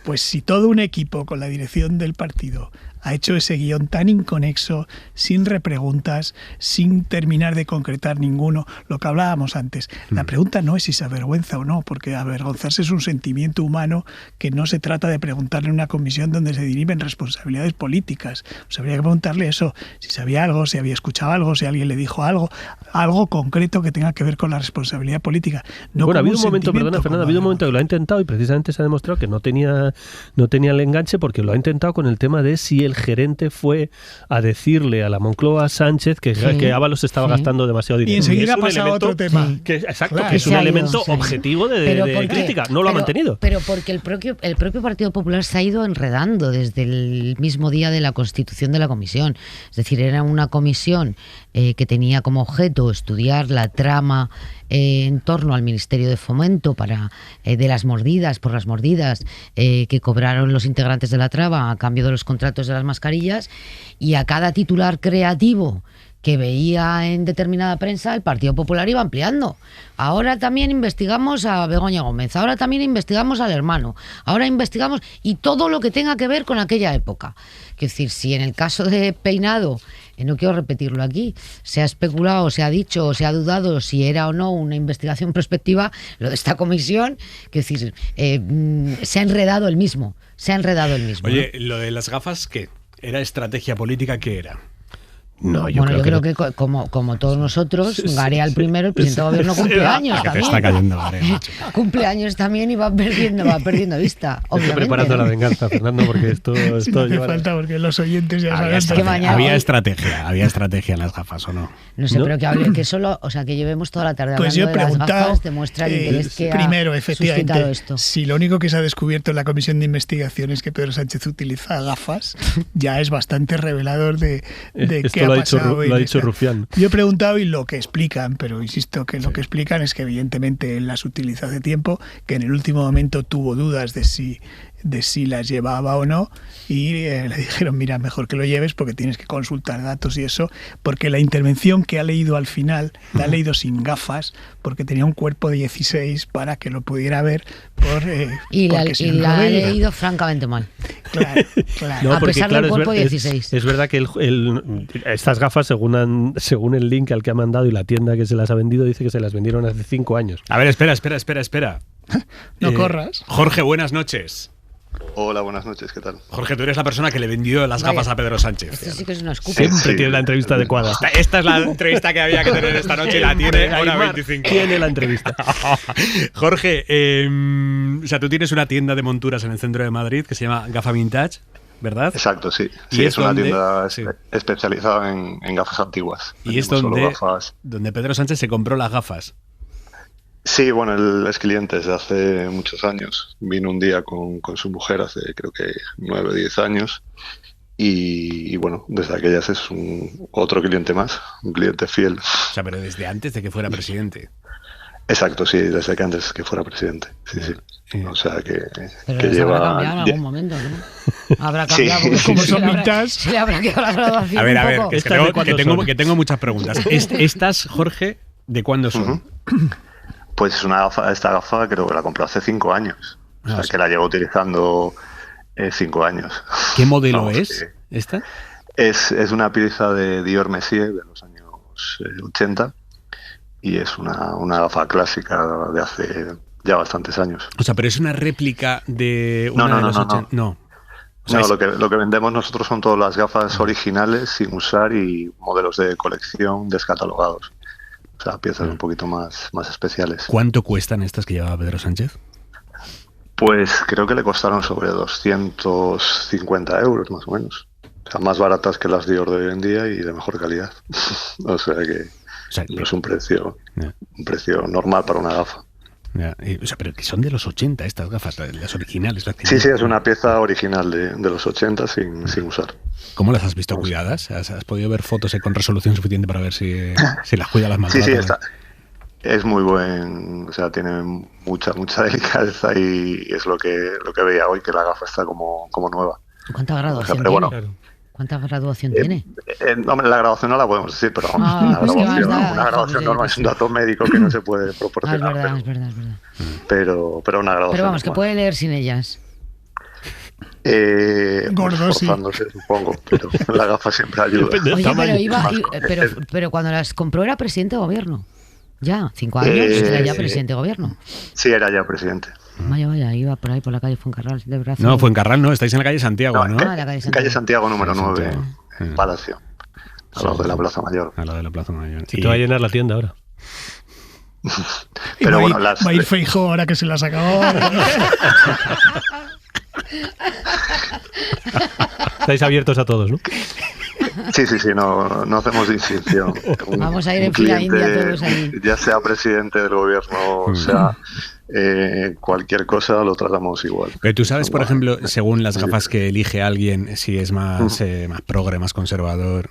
Pues si todo un equipo con la dirección del partido ha hecho ese guión tan inconexo, sin repreguntas, sin terminar de concretar ninguno, lo que hablábamos antes. La pregunta no es si se avergüenza o no, porque avergonzarse es un sentimiento humano que no se trata de preguntarle en una comisión donde se dirimen responsabilidades políticas. Pues habría que preguntarle eso, si sabía algo, si había escuchado algo, si alguien le dijo algo concreto que tenga que ver con la responsabilidad política. No, bueno, ha habido un momento, perdona Fernando, ha habido un momento que lo ha intentado y precisamente se ha demostrado que no tenía el enganche porque lo ha intentado con el tema de si el gerente fue a decirle a la Moncloa Sánchez que Ábalos estaba gastando demasiado dinero. Y enseguida pasa a otro tema. Exacto, claro, que es un elemento objetivo de crítica. No lo ha mantenido. Pero porque el propio Partido Popular se ha ido enredando desde el mismo día de la constitución de la comisión. Es decir, era una comisión que tenía como objeto estudiar la trama en torno al Ministerio de Fomento por las mordidas que cobraron los integrantes de la trama a cambio de los contratos de las mascarillas, y a cada titular creativo que veía en determinada prensa, el Partido Popular iba ampliando. Ahora también investigamos a Begoña Gómez, ahora también investigamos al hermano, ahora investigamos, y todo lo que tenga que ver con aquella época. Es decir, si en el caso de Peinado, no quiero repetirlo aquí, se ha especulado, se ha dicho o se ha dudado si era o no una investigación prospectiva, lo de esta comisión, es decir, se ha enredado el mismo. Oye, ¿lo de las gafas qué? ¿Era estrategia política? ¿Qué era? No, yo creo que como todos nosotros, Garea el primero, el presidente de gobierno cumple años también. Está cayendo Garea. Cumple años también y va perdiendo vista. Estoy preparando la venganza, Fernando, porque esto no hace falta, porque los oyentes ya saben. Había estrategia en las gafas, ¿o no? No sé, pero que solo, o sea, que llevemos toda la tarde hablando de las gafas, demuestra el interés que primero, ha suscitado esto. Si lo único que se ha descubierto en la comisión de investigación es que Pedro Sánchez utiliza gafas, ya es bastante revelador de qué lo ha dicho Rufián. Yo he preguntado y lo que explican, pero insisto que lo que explican es que evidentemente él las utiliza hace tiempo, que en el último momento tuvo dudas de si las llevaba o no, y le dijeron, mira, mejor que lo lleves porque tienes que consultar datos y eso, porque la intervención que ha leído al final la ha leído sin gafas, porque tenía un cuerpo de 16 para que lo pudiera ver. Y la ha leído francamente mal. Claro. No, a pesar del cuerpo 16. Es verdad que estas gafas, según el link al que ha mandado y la tienda que se las ha vendido, dice que se las vendieron hace 5 años. A ver, espera. No corras. Jorge, buenas noches. Hola, buenas noches, ¿qué tal? Jorge, tú eres la persona que le vendió las gafas a Pedro Sánchez. Esto sí que es una escupa. Siempre tiene la entrevista adecuada. Esta es la entrevista que había que tener esta noche y la tiene hora 25. Tiene la entrevista. Jorge, o sea, tú tienes una tienda de monturas en el centro de Madrid que se llama Gafa Vintage, ¿verdad? Exacto, sí. Sí, es una tienda especializada en gafas antiguas. Y es donde Pedro Sánchez se compró las gafas. Sí, bueno, él es cliente desde hace muchos años. Vino un día con su mujer hace creo que 9 o 10 años y bueno, desde aquellas es otro cliente más, un cliente fiel. O sea, pero desde antes de que fuera presidente. Exacto, sí, desde que antes que fuera presidente. Sí. O sea que lleva... Habrá cambiado en algún momento, ¿no? Habrá cambiado, porque como son mitad, se le habrá quedado la graduación. A ver, que tengo muchas preguntas. Estas, Jorge, ¿de cuándo son? Pues esta gafa creo que la compró hace 5 años. O sea, que la llevo utilizando 5 años. ¿Qué modelo es esta? Es una pieza de Dior Messier de los años 80. y es una gafa clásica de hace ya bastantes años. O sea, pero es una réplica de una de los 80. No. O sea, lo que vendemos nosotros son todas las gafas originales sin usar y modelos de colección descatalogados. O sea, piezas un poquito más especiales. ¿Cuánto cuestan estas que llevaba Pedro Sánchez? Pues creo que le costaron sobre 250 euros más o menos. O sea, más baratas que las Dior de hoy en día y de mejor calidad. O sea que no es un precio normal para una gafa. O sea, pero que son de los 80 estas gafas, las originales. Sí, es una pieza original de los 80 sin usar. ¿Cómo las has visto cuidadas? ¿Has podido ver fotos con resolución suficiente para ver si las cuida, las maltrata? Sí, es muy buen, o sea, tiene mucha delicadeza y es lo que veía hoy, que la gafa está como nueva. ¿Cuánta graduación tiene? Bueno, ¿cuánta graduación tiene? Hombre, la graduación no la podemos decir, pero una graduación normal es un dato médico que no se puede proporcionar. Es verdad. Pero una graduación. Pero vamos, que puede leer sin ellas. Gordo, sí. Supongo, pero la gafa siempre ayuda. Oye, pero cuando las compró era presidente de gobierno. Ya, 5 años, era ya presidente de gobierno. Sí, era ya presidente. Vaya, iba por ahí por la calle Fuencarral de brazo. No, Fuencarral no, estáis en la calle Santiago, ¿no? La calle Santiago. Calle Santiago número 9, Palacio. Al lado de la Plaza Mayor. Al lado de la Plaza Mayor. Y te va a llenar la tienda ahora. Pero bueno, va a ir Feijóo ahora que se las acabó. Estáis abiertos a todos, ¿no? Sí, no hacemos distinción. Vamos a ir en fila india todos ahí. Ya sea presidente del gobierno, o sea, cualquier cosa lo tratamos igual. Pero tú sabes, por ejemplo, según las gafas que elige alguien, si es más progre, más conservador.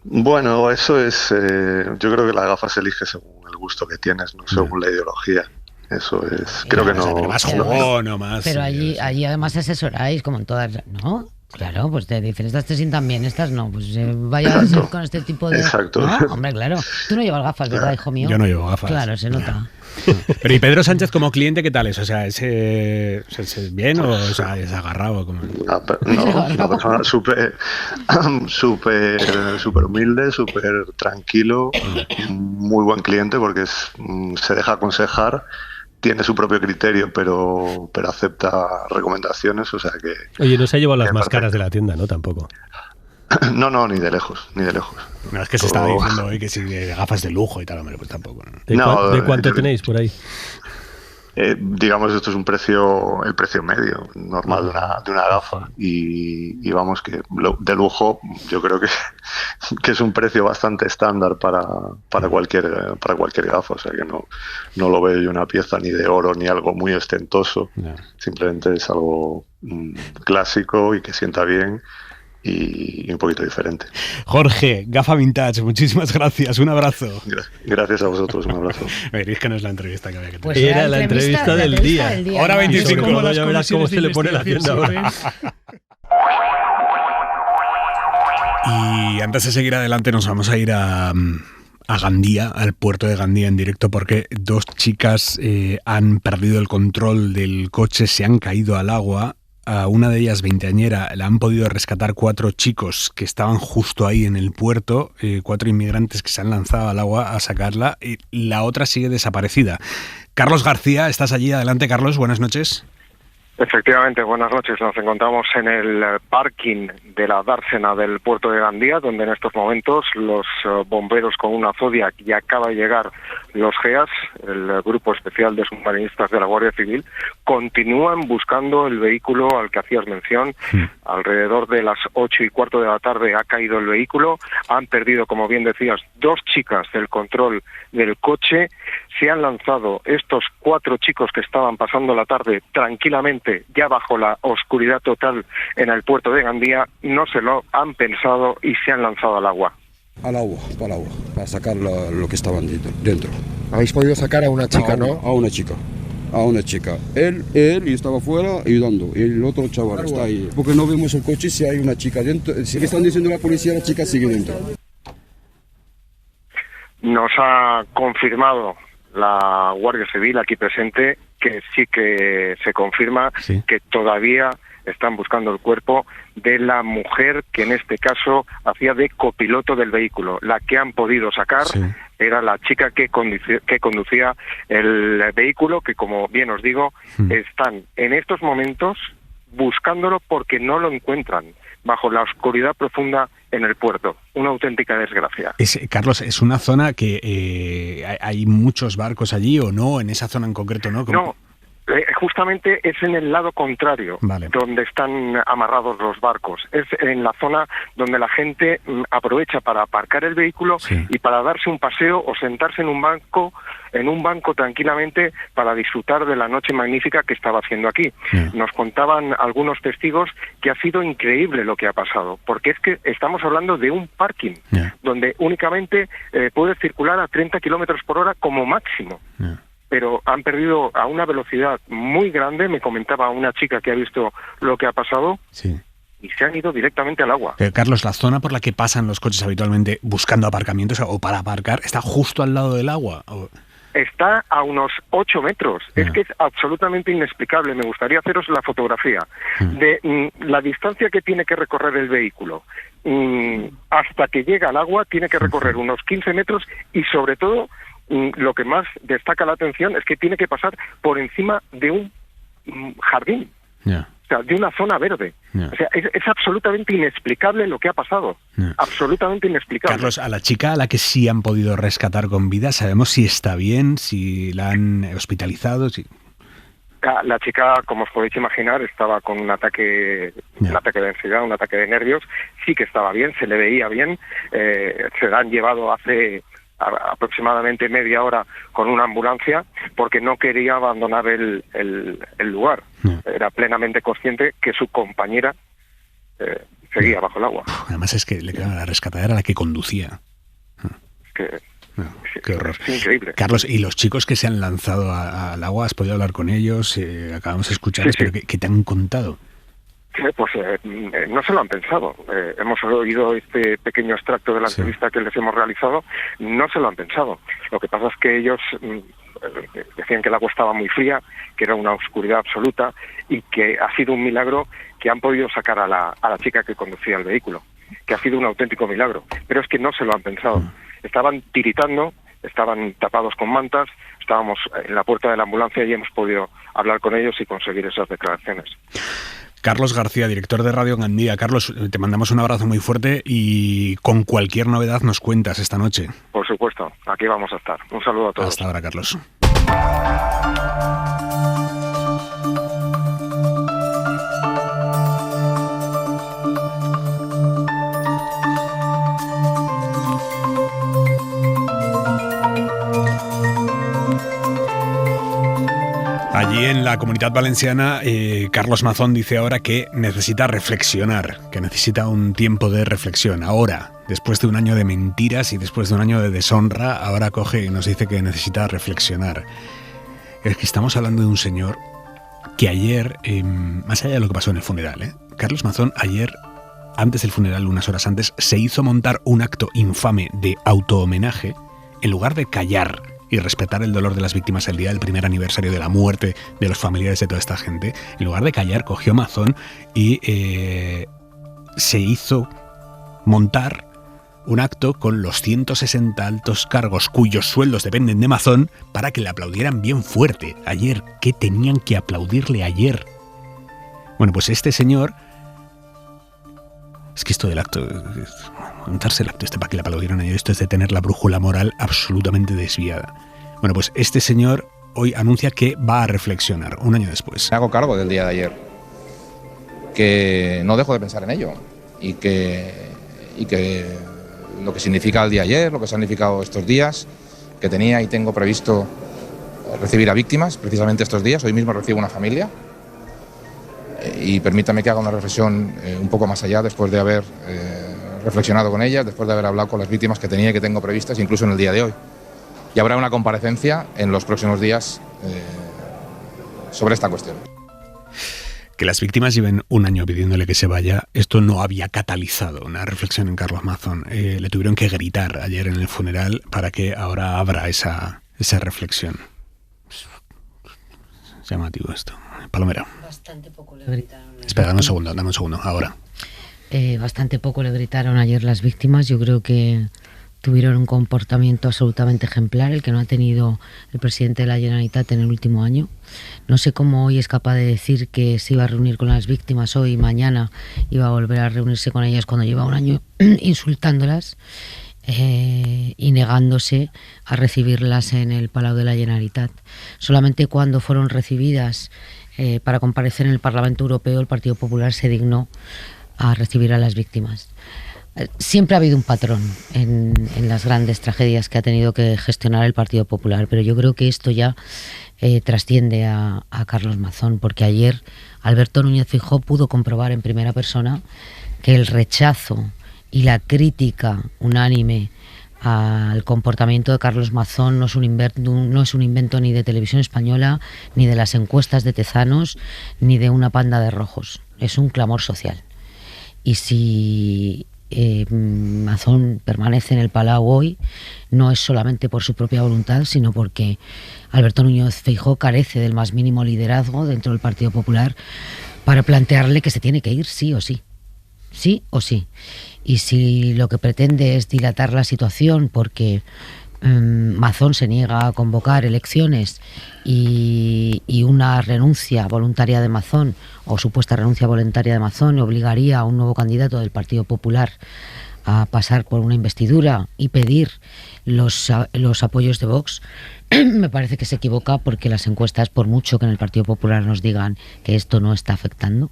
Bueno, eso es. Yo creo que la gafa se elige según el gusto que tienes, no según la ideología. Eso es. Creo que no. Pero más jugón o más. Pero allí además asesoráis, como en todas, ¿no? Claro, pues te dicen, estas te sientan bien, estas no, pues vaya a ser con este tipo de... Exacto. ¿No? Hombre, claro. Tú no llevas gafas, ¿verdad, hijo mío? Yo no llevo gafas. Claro, se nota. Pero ¿y Pedro Sánchez como cliente qué tal es? O sea, ¿es bien o sea, es agarrado? Como... No, una persona súper humilde, súper tranquilo, muy buen cliente porque se deja aconsejar. Tiene su propio criterio, pero acepta recomendaciones, o sea que... Oye, no se ha llevado las más caras de la tienda, ¿no? Tampoco. No, ni de lejos. No, es que se estaba diciendo hoy que si de gafas de lujo y tal, hombre, pues tampoco. ¿De cuánto tenéis por ahí? Digamos, esto es el precio medio normal de una gafa y vamos que de lujo yo creo que es un precio bastante estándar para cualquier gafa, o sea que no lo veo yo una pieza ni de oro ni algo muy ostentoso, simplemente es algo clásico y que sienta bien y un poquito diferente. Jorge, Gafa Vintage, muchísimas gracias, un abrazo. Gracias a vosotros, un abrazo. Es que no es la entrevista que había que tener. Pues era la entrevista del día. Hora 25. Ya verás cómo se le pone la tienda ahora. Y antes de seguir adelante nos vamos a ir a Gandía, al puerto de Gandía en directo, porque 2 chicas han perdido el control del coche, se han caído al agua. A una de ellas, veinteañera, la han podido rescatar 4 chicos que estaban justo ahí en el puerto, 4 inmigrantes que se han lanzado al agua a sacarla, y la otra sigue desaparecida. Carlos García, estás allí. Adelante, Carlos, buenas noches. Efectivamente, buenas noches. Nos encontramos en el parking de la dársena del puerto de Gandía, donde en estos momentos los bomberos con una Zodiac y acaba de llegar los GEAS, el Grupo Especial de Submarinistas de la Guardia Civil, continúan buscando el vehículo al que hacías mención. Alrededor de las 8:15 de la tarde ha caído el vehículo, han perdido, como bien decías, 2 chicas del control del coche, se han lanzado estos 4 chicos que estaban pasando la tarde tranquilamente ya bajo la oscuridad total en el puerto de Gandía, no se lo han pensado y se han lanzado al agua. Al agua, para sacar lo que estaban dentro. ¿Habéis podido sacar a una chica, no? A una chica. Él estaba fuera ayudando, y el otro chaval está ahí. Porque no vemos el coche si hay una chica dentro. Si le están diciendo la policía, la chica sigue dentro. Nos ha confirmado la Guardia Civil aquí presente que sí que se confirma que todavía están buscando el cuerpo de la mujer que en este caso hacía de copiloto del vehículo. La que han podido sacar era la chica que conducía el vehículo, que como bien os digo, están en estos momentos buscándolo porque no lo encuentran bajo la oscuridad profunda en el puerto. Una auténtica desgracia. Carlos, ¿es una zona que hay muchos barcos allí o no? ¿En esa zona en concreto no? No. Justamente es en el lado contrario, donde están amarrados los barcos. Es en la zona donde la gente aprovecha para aparcar el vehículo y para darse un paseo o sentarse en un banco tranquilamente para disfrutar de la noche magnífica que estaba haciendo aquí. Nos contaban algunos testigos que ha sido increíble lo que ha pasado, porque es que estamos hablando de un parking donde únicamente puede circular a 30 kilómetros por hora como máximo. Pero han perdido a una velocidad muy grande. Me comentaba una chica que ha visto lo que ha pasado y se han ido directamente al agua. Carlos, la zona por la que pasan los coches habitualmente buscando aparcamientos o para aparcar está justo al lado del agua. Está a unos 8 metros. Es que es absolutamente inexplicable. Me gustaría haceros la fotografía de la distancia que tiene que recorrer el vehículo. Hasta que llega al agua tiene que recorrer unos 15 metros y sobre todo lo que más destaca la atención es que tiene que pasar por encima de un jardín, o sea, de una zona verde. O sea, es absolutamente inexplicable lo que ha pasado. Absolutamente inexplicable. Carlos, a la chica a la que sí han podido rescatar con vida, ¿sabemos si está bien, si la han hospitalizado? La chica, como os podéis imaginar, estaba con un ataque de ansiedad, un ataque de nervios. Sí que estaba bien, se le veía bien. Se la han llevado hace aproximadamente media hora con una ambulancia porque no quería abandonar el lugar. Era plenamente consciente que su compañera seguía bajo el agua. Además es que la rescatada era la que conducía. Qué horror. Es increíble. Carlos, ¿y los chicos que se han lanzado al agua, has podido hablar con ellos? Acabamos de escucharles, pero ¿qué te han contado? Pues no se lo han pensado. Hemos oído este pequeño extracto de la entrevista que les hemos realizado. No se lo han pensado. Lo que pasa es que ellos decían que el agua estaba muy fría, que era una oscuridad absoluta y que ha sido un milagro que han podido sacar a la chica que conducía el vehículo, que ha sido un auténtico milagro. Pero es que no se lo han pensado. Estaban tiritando, estaban tapados con mantas, estábamos en la puerta de la ambulancia y hemos podido hablar con ellos y conseguir esas declaraciones. Carlos García, director de Radio Gandía. Carlos, te mandamos un abrazo muy fuerte y con cualquier novedad nos cuentas esta noche. Por supuesto, aquí vamos a estar. Un saludo a todos. Hasta ahora, Carlos. Allí en la Comunidad Valenciana, Carlos Mazón dice ahora que necesita reflexionar, que necesita un tiempo de reflexión. Ahora, después de un año de mentiras y después de un año de deshonra, ahora coge y nos dice que necesita reflexionar. Es que estamos hablando de un señor que ayer, más allá de lo que pasó en el funeral, Carlos Mazón ayer, antes del funeral, unas horas antes, se hizo montar un acto infame de autohomenaje en lugar de callar y respetar el dolor de las víctimas el día del primer aniversario de la muerte de los familiares de toda esta gente. En lugar de callar, cogió Mazón y se hizo montar un acto con los 160 altos cargos cuyos sueldos dependen de Mazón para que le aplaudieran bien fuerte. Ayer, ¿qué tenían que aplaudirle ayer? Bueno, pues este señor... Es que esto del acto... montarse el acto para que le aplaudieran ayer, esto es de tener la brújula moral absolutamente desviada. Bueno, pues este señor hoy anuncia que va a reflexionar un año después. Me hago cargo del día de ayer, que no dejo de pensar en ello y que lo que significa el día de ayer, lo que ha significado estos días, que tenía y tengo previsto recibir a víctimas precisamente estos días. Hoy mismo recibo una familia y permítame que haga una reflexión un poco más allá después de haber reflexionado con ellas, después de haber hablado con las víctimas que tenía y que tengo previstas, incluso en el día de hoy. Y habrá una comparecencia en los próximos días sobre esta cuestión. Que las víctimas lleven un año pidiéndole que se vaya, esto no había catalizado una reflexión en Carlos Mazón. Le tuvieron que gritar ayer en el funeral para que ahora abra esa reflexión. Es llamativo esto. Palomera. Bastante poco le gritaron. Espera, dame un segundo, ahora. Bastante poco le gritaron ayer las víctimas. Yo creo que tuvieron un comportamiento absolutamente ejemplar, el que no ha tenido el presidente de la Generalitat en el último año. No sé cómo hoy es capaz de decir que se iba a reunir con las víctimas hoy y mañana iba a volver a reunirse con ellas cuando lleva un año insultándolas y negándose a recibirlas en el Palau de la Generalitat. Solamente cuando fueron recibidas para comparecer en el Parlamento Europeo, el Partido Popular se dignó a recibir a las víctimas. Siempre ha habido un patrón en las grandes tragedias que ha tenido que gestionar el Partido Popular, pero yo creo que esto ya trasciende a Carlos Mazón, porque ayer Alberto Núñez Feijóo pudo comprobar en primera persona que el rechazo y la crítica unánime al comportamiento de Carlos Mazón no es un invento ni de Televisión Española, ni de las encuestas de Tezanos, ni de una panda de rojos. Es un clamor social. Y si Mazón permanece en el Palau hoy, no es solamente por su propia voluntad, sino porque Alberto Núñez Feijóo carece del más mínimo liderazgo dentro del Partido Popular para plantearle que se tiene que ir sí o sí. Sí o sí. Y si lo que pretende es dilatar la situación porque Mazón se niega a convocar elecciones y una renuncia voluntaria de Mazón o supuesta renuncia voluntaria de Mazón obligaría a un nuevo candidato del Partido Popular a pasar por una investidura y pedir los apoyos de Vox, me parece que se equivoca, porque las encuestas, por mucho que en el Partido Popular nos digan que esto no está afectando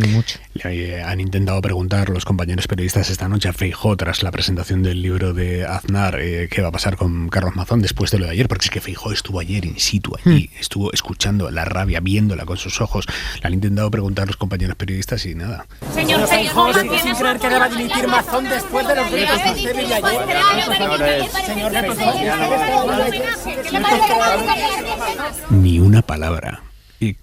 mucho. Le han intentado preguntar los compañeros periodistas esta noche a Feijóo, tras la presentación del libro de Aznar, qué va a pasar con Carlos Mazón después de lo de ayer, porque es que Feijóo estuvo ayer in situ allí, estuvo escuchando la rabia, viéndola con sus ojos. Le han intentado preguntar los compañeros periodistas y nada. Señor Feijóo, ¿sigue sin creer que deba dimitir Mazón después de los gritos que usted veía ayer? Señor Feijóo, ni una palabra.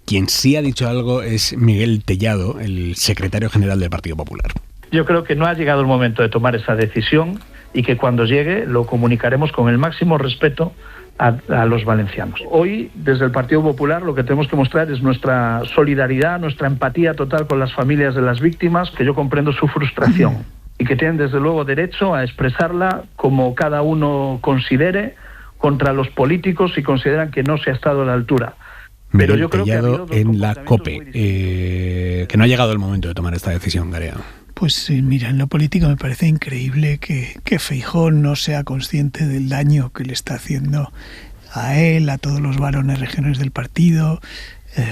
Quien sí ha dicho algo es Miguel Tellado, el secretario general del Partido Popular. Yo creo que no ha llegado el momento de tomar esa decisión y que cuando llegue lo comunicaremos con el máximo respeto a los valencianos. Hoy, desde el Partido Popular, lo que tenemos que mostrar es nuestra solidaridad, nuestra empatía total con las familias de las víctimas, que yo comprendo su frustración y que tienen desde luego derecho a expresarla como cada uno considere, contra los políticos si consideran que no se ha estado a la altura. Pero Miguel yo creo Tellado que en la COPE, que no ha llegado el momento de tomar esta decisión, Garea. Pues mira, en lo político me parece increíble que Feijóo no sea consciente del daño que le está haciendo a él, a todos los varones regionales del partido,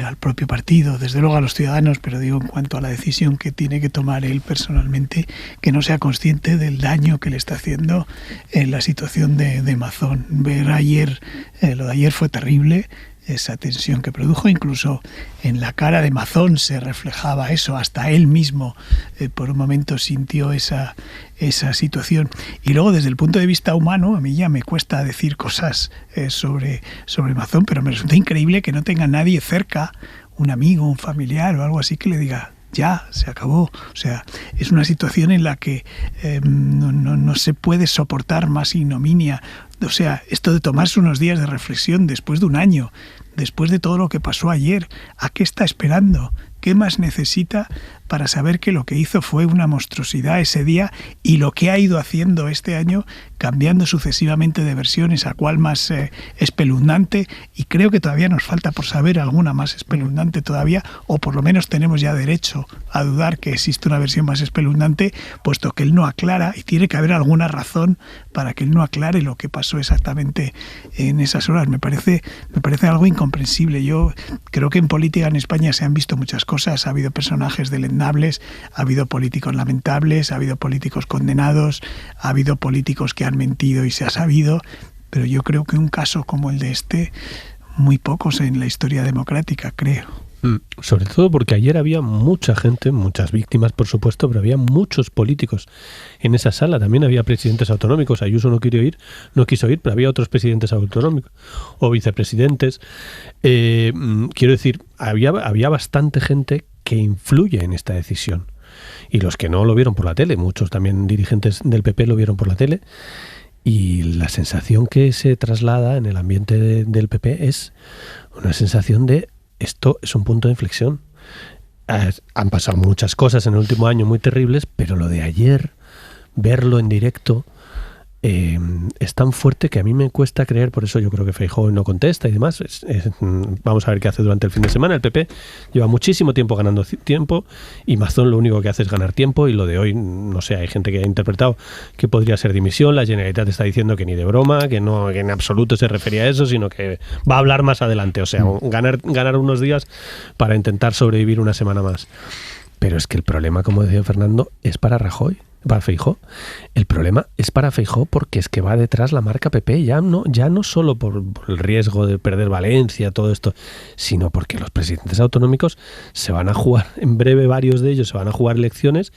al propio partido, desde luego a los ciudadanos, pero digo en cuanto a la decisión que tiene que tomar él personalmente, que no sea consciente del daño que le está haciendo en la situación de Mazón. Ver ayer, lo de ayer fue terrible, esa tensión que produjo, incluso en la cara de Mazón se reflejaba eso, hasta él mismo por un momento sintió esa situación. Y luego desde el punto de vista humano, a mí ya me cuesta decir cosas sobre Mazón, pero me resulta increíble que no tenga nadie cerca, un amigo, un familiar o algo así, que le diga: ya, se acabó. O sea, es una situación en la que no se puede soportar más ignominia. O sea, esto de tomarse unos días de reflexión después de un año, después de todo lo que pasó ayer, ¿a qué está esperando? ¿Qué más necesita para saber que lo que hizo fue una monstruosidad ese día y lo que ha ido haciendo este año, cambiando sucesivamente de versiones, a cuál más espeluznante? Y creo que todavía nos falta por saber alguna más espeluznante todavía, o por lo menos tenemos ya derecho a dudar que existe una versión más espeluznante, puesto que él no aclara, y tiene que haber alguna razón para que él no aclare lo que pasó exactamente en esas horas. Me parece algo incomprensible. Yo creo que en política en España se han visto muchas cosas, ha habido personajes deleznables, ha habido políticos lamentables, ha habido políticos condenados, ha habido políticos que han mentido y se ha sabido, pero yo creo que un caso como el de este, muy pocos en la historia democrática, creo. Sobre todo porque ayer había mucha gente, muchas víctimas por supuesto, pero había muchos políticos en esa sala. También había presidentes autonómicos. Ayuso no quiso ir, pero había otros presidentes autonómicos o vicepresidentes. Quiero decir, había bastante gente que influye en esta decisión. Y los que no lo vieron por la tele, muchos también dirigentes del PP lo vieron por la tele. Y la sensación que se traslada en el ambiente del PP es una sensación de esto es un punto de inflexión. Han pasado muchas cosas en el último año muy terribles, pero lo de ayer, verlo en directo, es tan fuerte que a mí me cuesta creer. Por eso yo creo que Feijóo no contesta y demás. Vamos a ver qué hace durante el fin de semana. El PP lleva muchísimo tiempo ganando tiempo y Mazón lo único que hace es ganar tiempo, y lo de hoy, no sé, hay gente que ha interpretado que podría ser dimisión. La Generalitat está diciendo que ni de broma, que no, que en absoluto se refería a eso, sino que va a hablar más adelante. O sea, ganar unos días para intentar sobrevivir una semana más. Pero es que el problema, como decía Fernando, es para Rajoy. Para Feijóo. El problema es para Feijóo porque es que va detrás la marca PP, ya no solo por el riesgo de perder Valencia, todo esto, sino porque los presidentes autonómicos se van a jugar, en breve varios de ellos se van a jugar elecciones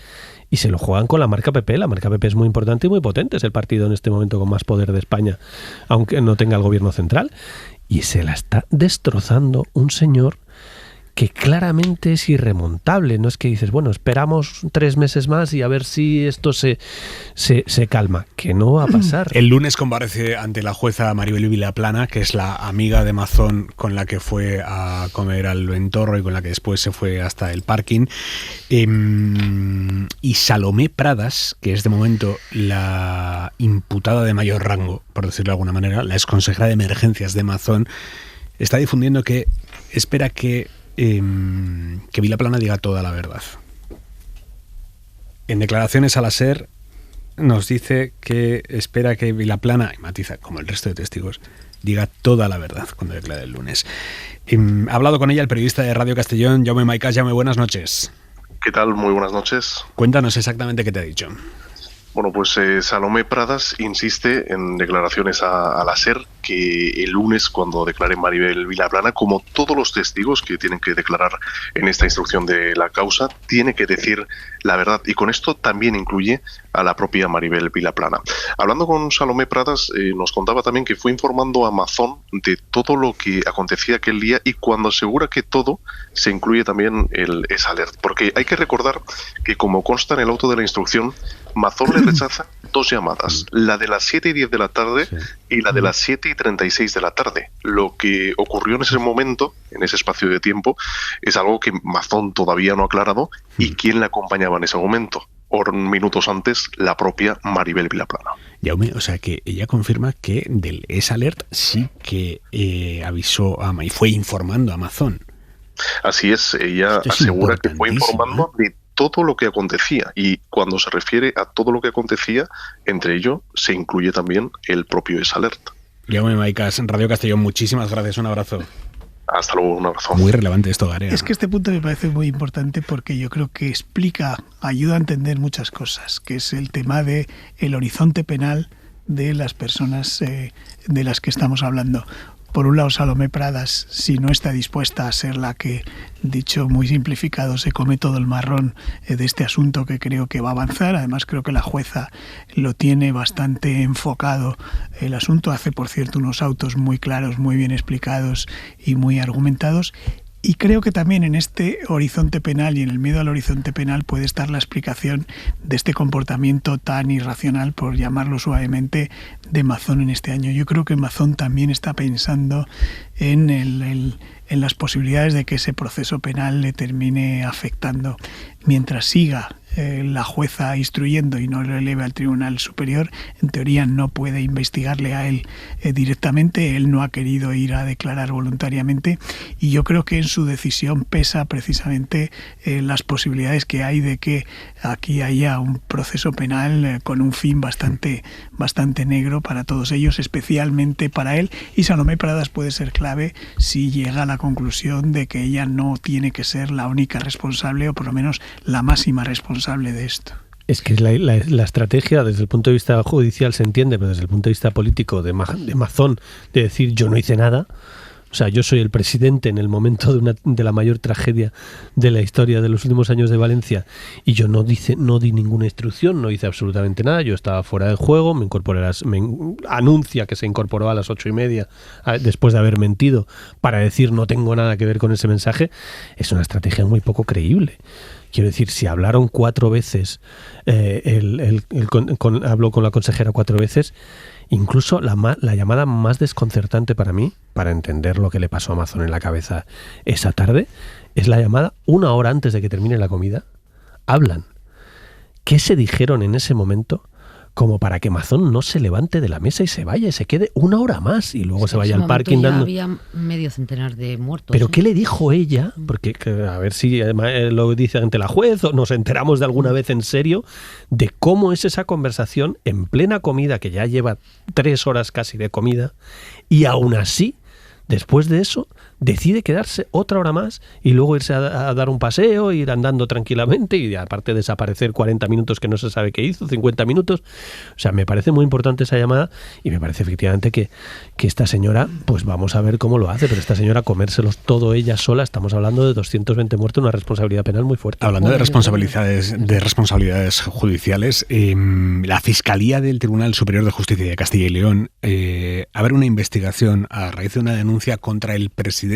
y se lo juegan con la marca PP. La marca PP es muy importante y muy potente, es el partido en este momento con más poder de España, aunque no tenga el gobierno central, y se la está destrozando un señor que claramente es irremontable. No es que dices, bueno, esperamos 3 meses más y a ver si esto se calma, que no va a pasar. El lunes comparece ante la jueza Maribel Vilaplana, que es la amiga de Mazón con la que fue a comer al Ventorro y con la que después se fue hasta el parking. Y Salomé Pradas, que es de momento la imputada de mayor rango, por decirlo de alguna manera, la exconsejera de emergencias de Mazón, está difundiendo que espera que Vilaplana diga toda la verdad. En declaraciones a la SER nos dice que espera que Vilaplana, y matiza, como el resto de testigos, diga toda la verdad cuando declare el lunes. Ha hablado con ella el periodista de Radio Castellón, Jaume Maicas. Jaume, buenas noches. ¿Qué tal? Muy buenas noches. Cuéntanos exactamente qué te ha dicho. Bueno, pues Salomé Pradas insiste en declaraciones a la SER que el lunes, cuando declare Maribel Vilaplana, como todos los testigos que tienen que declarar en esta instrucción de la causa, tiene que decir la verdad, y con esto también incluye a la propia Maribel Vilaplana. Hablando con Salomé Pradas, nos contaba también que fue informando a Mazón de todo lo que acontecía aquel día, y cuando asegura que todo, se incluye también el S-Alert, porque hay que recordar que, como consta en el auto de la instrucción, Mazón le rechaza 2 llamadas, la de las 7:10 de la tarde y la de las 7:36 de la tarde. Lo que ocurrió en ese momento, en ese espacio de tiempo, es algo que Mazón todavía no ha aclarado, y quién le acompañaba en ese momento. Minutos antes, la propia Maribel Vilaplana. Jaume, o sea que ella confirma que del S-Alert sí que avisó y fue informando a Mazón. Así es, ella asegura que fue informando de todo lo que acontecía, y cuando se refiere a todo lo que acontecía, entre ello se incluye también el propio S-Alert. Jaume Maicas, Radio Castellón, muchísimas gracias, un abrazo. Hasta luego, un abrazo. Muy relevante esto, Garea. Es que este punto me parece muy importante porque yo creo que ayuda a entender muchas cosas, que es el tema de el horizonte penal de las personas de las que estamos hablando. Por un lado, Salomé Pradas, si no está dispuesta a ser la que, dicho muy simplificado, se come todo el marrón de este asunto, que creo que va a avanzar. Además, creo que la jueza lo tiene bastante enfocado el asunto. Hace, por cierto, unos autos muy claros, muy bien explicados y muy argumentados. Y creo que también en este horizonte penal y en el miedo al horizonte penal puede estar la explicación de este comportamiento tan irracional, por llamarlo suavemente, de Mazón en este año. Yo creo que Mazón también está pensando en las posibilidades de que ese proceso penal le termine afectando. Mientras siga la jueza instruyendo y no lo eleve al Tribunal Superior, en teoría no puede investigarle a él directamente. Él no ha querido ir a declarar voluntariamente, y yo creo que en su decisión pesa precisamente las posibilidades que hay de que aquí haya un proceso penal con un fin bastante negro para todos ellos, especialmente para él. Y Salomé Pradas puede ser clave si llega a la conclusión de que ella no tiene que ser la única responsable, o por lo menos la máxima responsable de esto. Es que la estrategia desde el punto de vista judicial se entiende, pero desde el punto de vista político de Mazón, de decir yo no hice nada. O sea, yo soy el presidente en el momento de la mayor tragedia de la historia de los últimos años de Valencia, y yo no di ninguna instrucción, no hice absolutamente nada. Yo estaba fuera del juego, me anuncia que se incorporó a las 8:30 después de haber mentido para decir no tengo nada que ver con ese mensaje. Es una estrategia muy poco creíble. Quiero decir, si hablaron 4 veces, habló con la consejera 4 veces, Incluso la llamada más desconcertante para mí, para entender lo que le pasó a Mazón en la cabeza esa tarde, es la llamada 1 hora antes de que termine la comida. Hablan. ¿Qué se dijeron en ese momento como para que Mazón no se levante de la mesa y se vaya y se quede 1 hora más y luego se vaya al parking dando... Había medio centenar de muertos. ¿Pero qué le dijo ella? Porque a ver si lo dice ante la juez o nos enteramos de alguna vez en serio de cómo es esa conversación en plena comida, que ya lleva 3 horas casi de comida, y aún así, después de eso, decide quedarse otra hora más y luego irse a dar un paseo, ir andando tranquilamente y aparte desaparecer 40 minutos que no se sabe qué hizo, 50 minutos. O sea, me parece muy importante esa llamada y me parece efectivamente que esta señora, pues vamos a ver cómo lo hace, pero esta señora comérselos todo ella sola, estamos hablando de 220 muertos, una responsabilidad penal muy fuerte. Hablando de responsabilidades judiciales, la Fiscalía del Tribunal Superior de Justicia de Castilla y León abre una investigación a raíz de una denuncia contra el presidente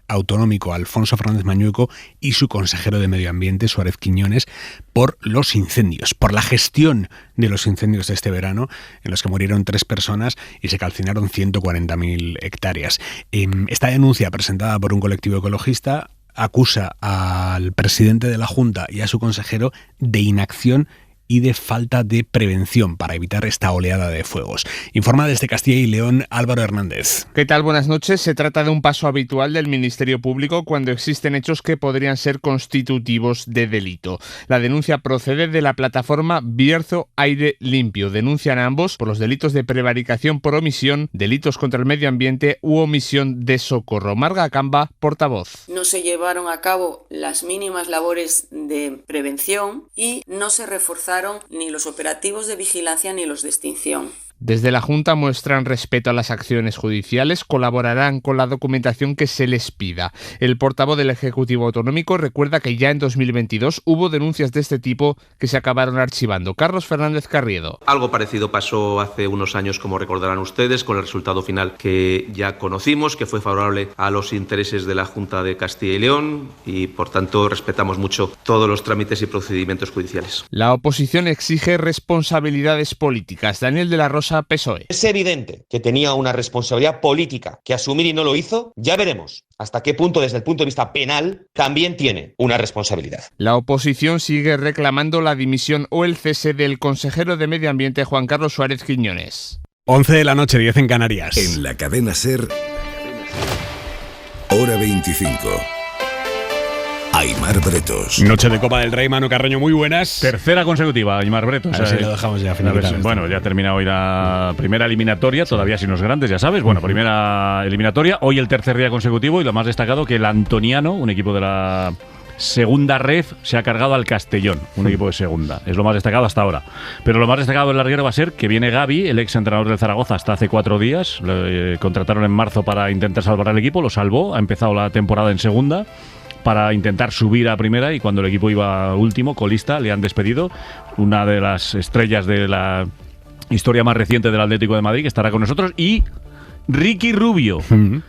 autonómico Alfonso Fernández Mañueco y su consejero de Medio Ambiente, Suárez Quiñones, por los incendios, por la gestión de los incendios de este verano, en los que murieron 3 personas y se calcinaron 140.000 hectáreas. Esta denuncia, presentada por un colectivo ecologista, acusa al presidente de la Junta y a su consejero de inacción y de falta de prevención para evitar esta oleada de fuegos. Informa desde Castilla y León Álvaro Hernández. ¿Qué tal? Buenas noches. Se trata de un paso habitual del Ministerio Público cuando existen hechos que podrían ser constitutivos de delito. La denuncia procede de la plataforma Bierzo Aire Limpio. Denuncian a ambos por los delitos de prevaricación por omisión, delitos contra el medio ambiente u omisión de socorro. Marga Camba, portavoz. No se llevaron a cabo las mínimas labores de prevención y no se reforzaron ni los operativos de vigilancia ni los de extinción. Desde la Junta muestran respeto a las acciones judiciales, colaborarán con la documentación que se les pida. El portavoz del Ejecutivo Autonómico recuerda que ya en 2022 hubo denuncias de este tipo que se acabaron archivando. Carlos Fernández Carriedo. Algo parecido pasó hace unos años, como recordarán ustedes, con el resultado final que ya conocimos, que fue favorable a los intereses de la Junta de Castilla y León y, por tanto, respetamos mucho todos los trámites y procedimientos judiciales. La oposición exige responsabilidades políticas. Daniel de la Rosa, PSOE. Es evidente que tenía una responsabilidad política que asumir y no lo hizo. Ya veremos hasta qué punto, desde el punto de vista penal, también tiene una responsabilidad. La oposición sigue reclamando la dimisión o el cese del consejero de Medio Ambiente, Juan Carlos Suárez Quiñones. 11 de la noche, 10 en Canarias. En la cadena SER, hora 25. Aimar Bretos. Noche de Copa del Rey, Manu Carreño, muy buenas. Tercera consecutiva, Aimar Bretos. A ver si lo dejamos ya finalizar. Bueno, ya ha terminado hoy la primera eliminatoria, todavía sin los grandes, ya sabes. Bueno, primera eliminatoria, hoy el tercer día consecutivo y lo más destacado que el Antoniano, un equipo de la segunda ref, se ha cargado al Castellón, un equipo de segunda. Es lo más destacado hasta ahora. Pero lo más destacado del larguero va a ser que viene Gavi, el ex entrenador del Zaragoza, hasta hace 4 días. Lo contrataron en marzo para intentar salvar al equipo, lo salvó, ha empezado la temporada en segunda para intentar subir a primera y cuando el equipo iba último, colista, le han despedido. Una de las estrellas de la historia más reciente del Atlético de Madrid, que estará con nosotros, y Ricky Rubio,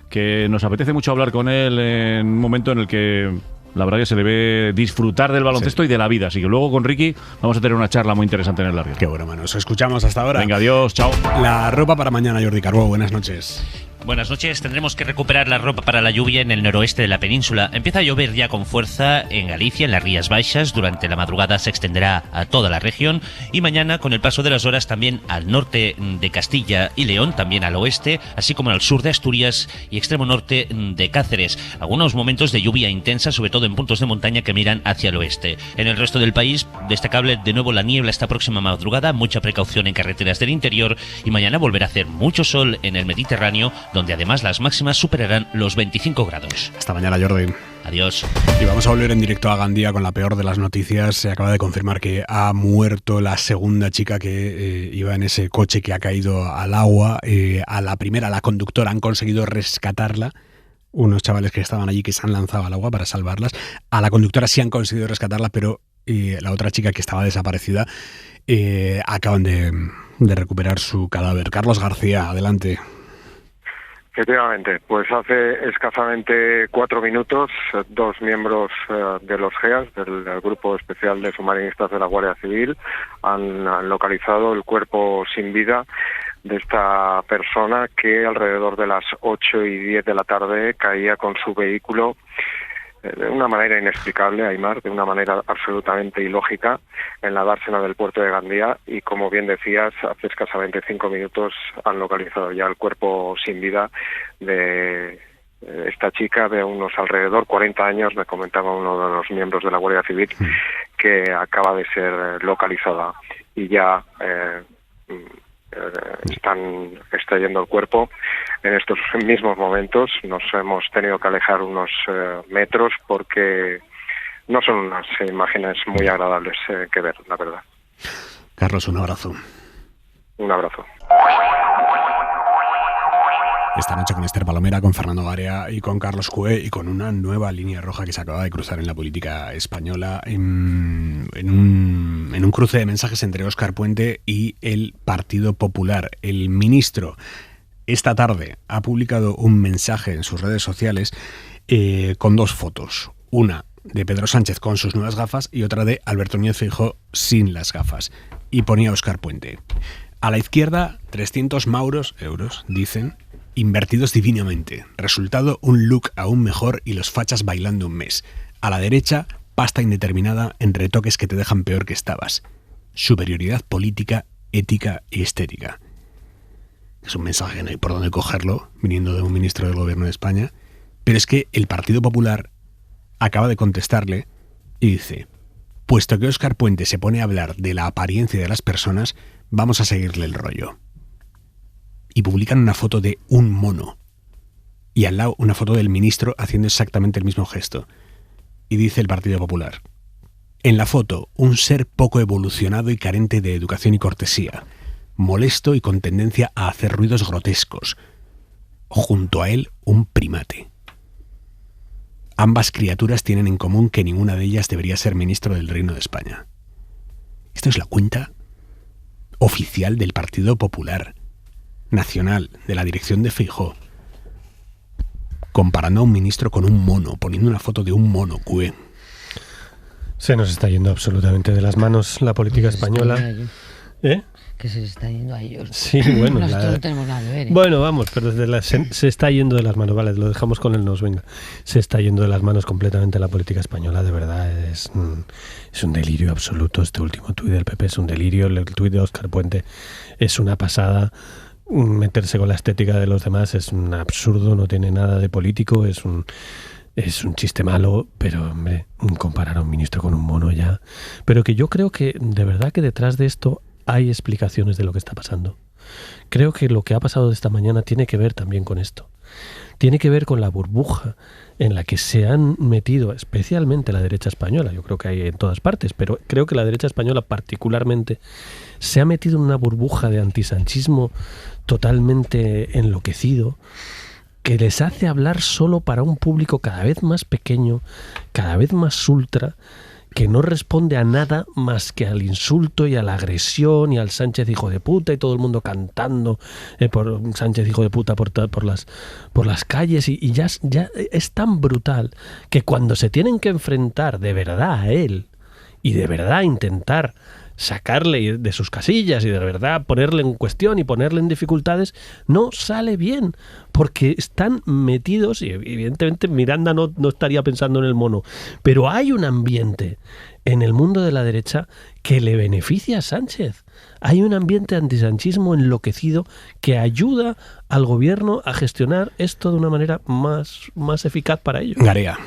que nos apetece mucho hablar con él en un momento en el que la verdad que se le ve disfrutar del baloncesto y de la vida. Así que luego con Ricky vamos a tener una charla muy interesante en el larguero. Qué bueno, mano. Nos escuchamos hasta ahora. Venga, adiós, chao. La ropa para mañana, Jordi Carbó. Buenas noches. Buenas noches. Tendremos que recuperar la ropa para la lluvia en el noroeste de la península. Empieza a llover ya con fuerza en Galicia, en las Rías Baixas. Durante la madrugada se extenderá a toda la región y mañana, con el paso de las horas, también al norte de Castilla y León, también al oeste, así como al sur de Asturias y extremo norte de Cáceres. Algunos momentos de lluvia intensa, sobre todo en puntos de montaña que miran hacia el oeste. En el resto del país, destacable de nuevo la niebla esta próxima madrugada, mucha precaución en carreteras del interior y mañana volverá a hacer mucho sol en el Mediterráneo, donde además las máximas superarán los 25 grados. Hasta mañana, Jordi. Adiós. Y vamos a volver en directo a Gandía con la peor de las noticias. Se acaba de confirmar que ha muerto la segunda chica que iba en ese coche que ha caído al agua. A la primera, la conductora, han conseguido rescatarla. Unos chavales que estaban allí que se han lanzado al agua para salvarlas. A la conductora sí han conseguido rescatarla, pero la otra chica que estaba desaparecida acaban de recuperar su cadáver. Carlos García, adelante. Efectivamente, pues hace escasamente 4 minutos, 2 miembros de los GEAS, del Grupo Especial de Submarinistas de la Guardia Civil, han localizado el cuerpo sin vida de esta persona que alrededor de las 8:10 de la tarde caía con su vehículo de una manera inexplicable, Aimar, de una manera absolutamente ilógica, en la dársena del puerto de Gandía, y como bien decías, hace escasamente 5 minutos han localizado ya el cuerpo sin vida de esta chica de unos alrededor 40 años, me comentaba uno de los miembros de la Guardia Civil, que acaba de ser localizada, y ya están extrayendo el cuerpo. En estos mismos momentos nos hemos tenido que alejar unos metros porque no son unas imágenes muy agradables que ver, la verdad. Carlos, un abrazo. Un abrazo. Esta noche con Esther Palomera, con Fernando Garea y con Carlos Cue, y con una nueva línea roja que se acaba de cruzar en la política española, en un cruce de mensajes entre Óscar Puente y el Partido Popular. El ministro esta tarde ha publicado un mensaje en sus redes sociales con 2 fotos. Una de Pedro Sánchez con sus nuevas gafas y otra de Alberto Núñez Feijóo sin las gafas. Y ponía Óscar Puente: a la izquierda 300 euros, dicen, invertidos divinamente. Resultado, un look aún mejor y los fachas bailando un mes. A la derecha, pasta indeterminada en retoques que te dejan peor que estabas. Superioridad política, ética y estética. Es un mensaje que no hay por dónde cogerlo, viniendo de un ministro del Gobierno de España, pero es que el Partido Popular acaba de contestarle y dice: puesto que Óscar Puente se pone a hablar de la apariencia de las personas, vamos a seguirle el rollo. Y publican una foto de un mono y al lado una foto del ministro haciendo exactamente el mismo gesto. Y dice el Partido Popular: en la foto, un ser poco evolucionado y carente de educación y cortesía, molesto y con tendencia a hacer ruidos grotescos. Junto a él, un primate. Ambas criaturas tienen en común que ninguna de ellas debería ser ministro del Reino de España. Esto es la cuenta oficial del Partido Popular Nacional, de la dirección de Feijóo, comparando a un ministro con un mono, poniendo una foto de un mono, Cue. Se nos está yendo absolutamente de las manos la política española. ¿Eh? Que se les está yendo a ellos. Sí, bueno. Nosotros no tenemos nada que ver. Bueno, vamos, pero se está yendo de las manos. Vale, lo dejamos con el nos, venga. Se está yendo de las manos completamente la política española, de verdad. Es un delirio absoluto. Este último tuit del PP es un delirio. El tuit de Óscar Puente es una pasada. Meterse con la estética de los demás es un absurdo, no tiene nada de político, es un chiste malo, pero hombre, comparar a un ministro con un mono ya. Pero que yo creo que de verdad que detrás de esto hay explicaciones de lo que está pasando. Creo que lo que ha pasado de esta mañana tiene que ver también con esto. Tiene que ver con la burbuja en la que se han metido, especialmente la derecha española. Yo creo que hay en todas partes, pero creo que la derecha española particularmente se ha metido en una burbuja de antisanchismo totalmente enloquecido, que les hace hablar solo para un público cada vez más pequeño, cada vez más ultra, que no responde a nada más que al insulto y a la agresión y al Sánchez hijo de puta, y todo el mundo cantando por Sánchez hijo de puta por las calles, y ya es tan brutal que cuando se tienen que enfrentar de verdad a él y de verdad intentar sacarle de sus casillas y de verdad ponerle en cuestión y ponerle en dificultades, no sale bien, porque están metidos, y evidentemente Miranda no estaría pensando en el mono, pero hay un ambiente en el mundo de la derecha que le beneficia a Sánchez. Hay un ambiente de antisanchismo enloquecido que ayuda al gobierno a gestionar esto de una manera más eficaz para ellos. Garea.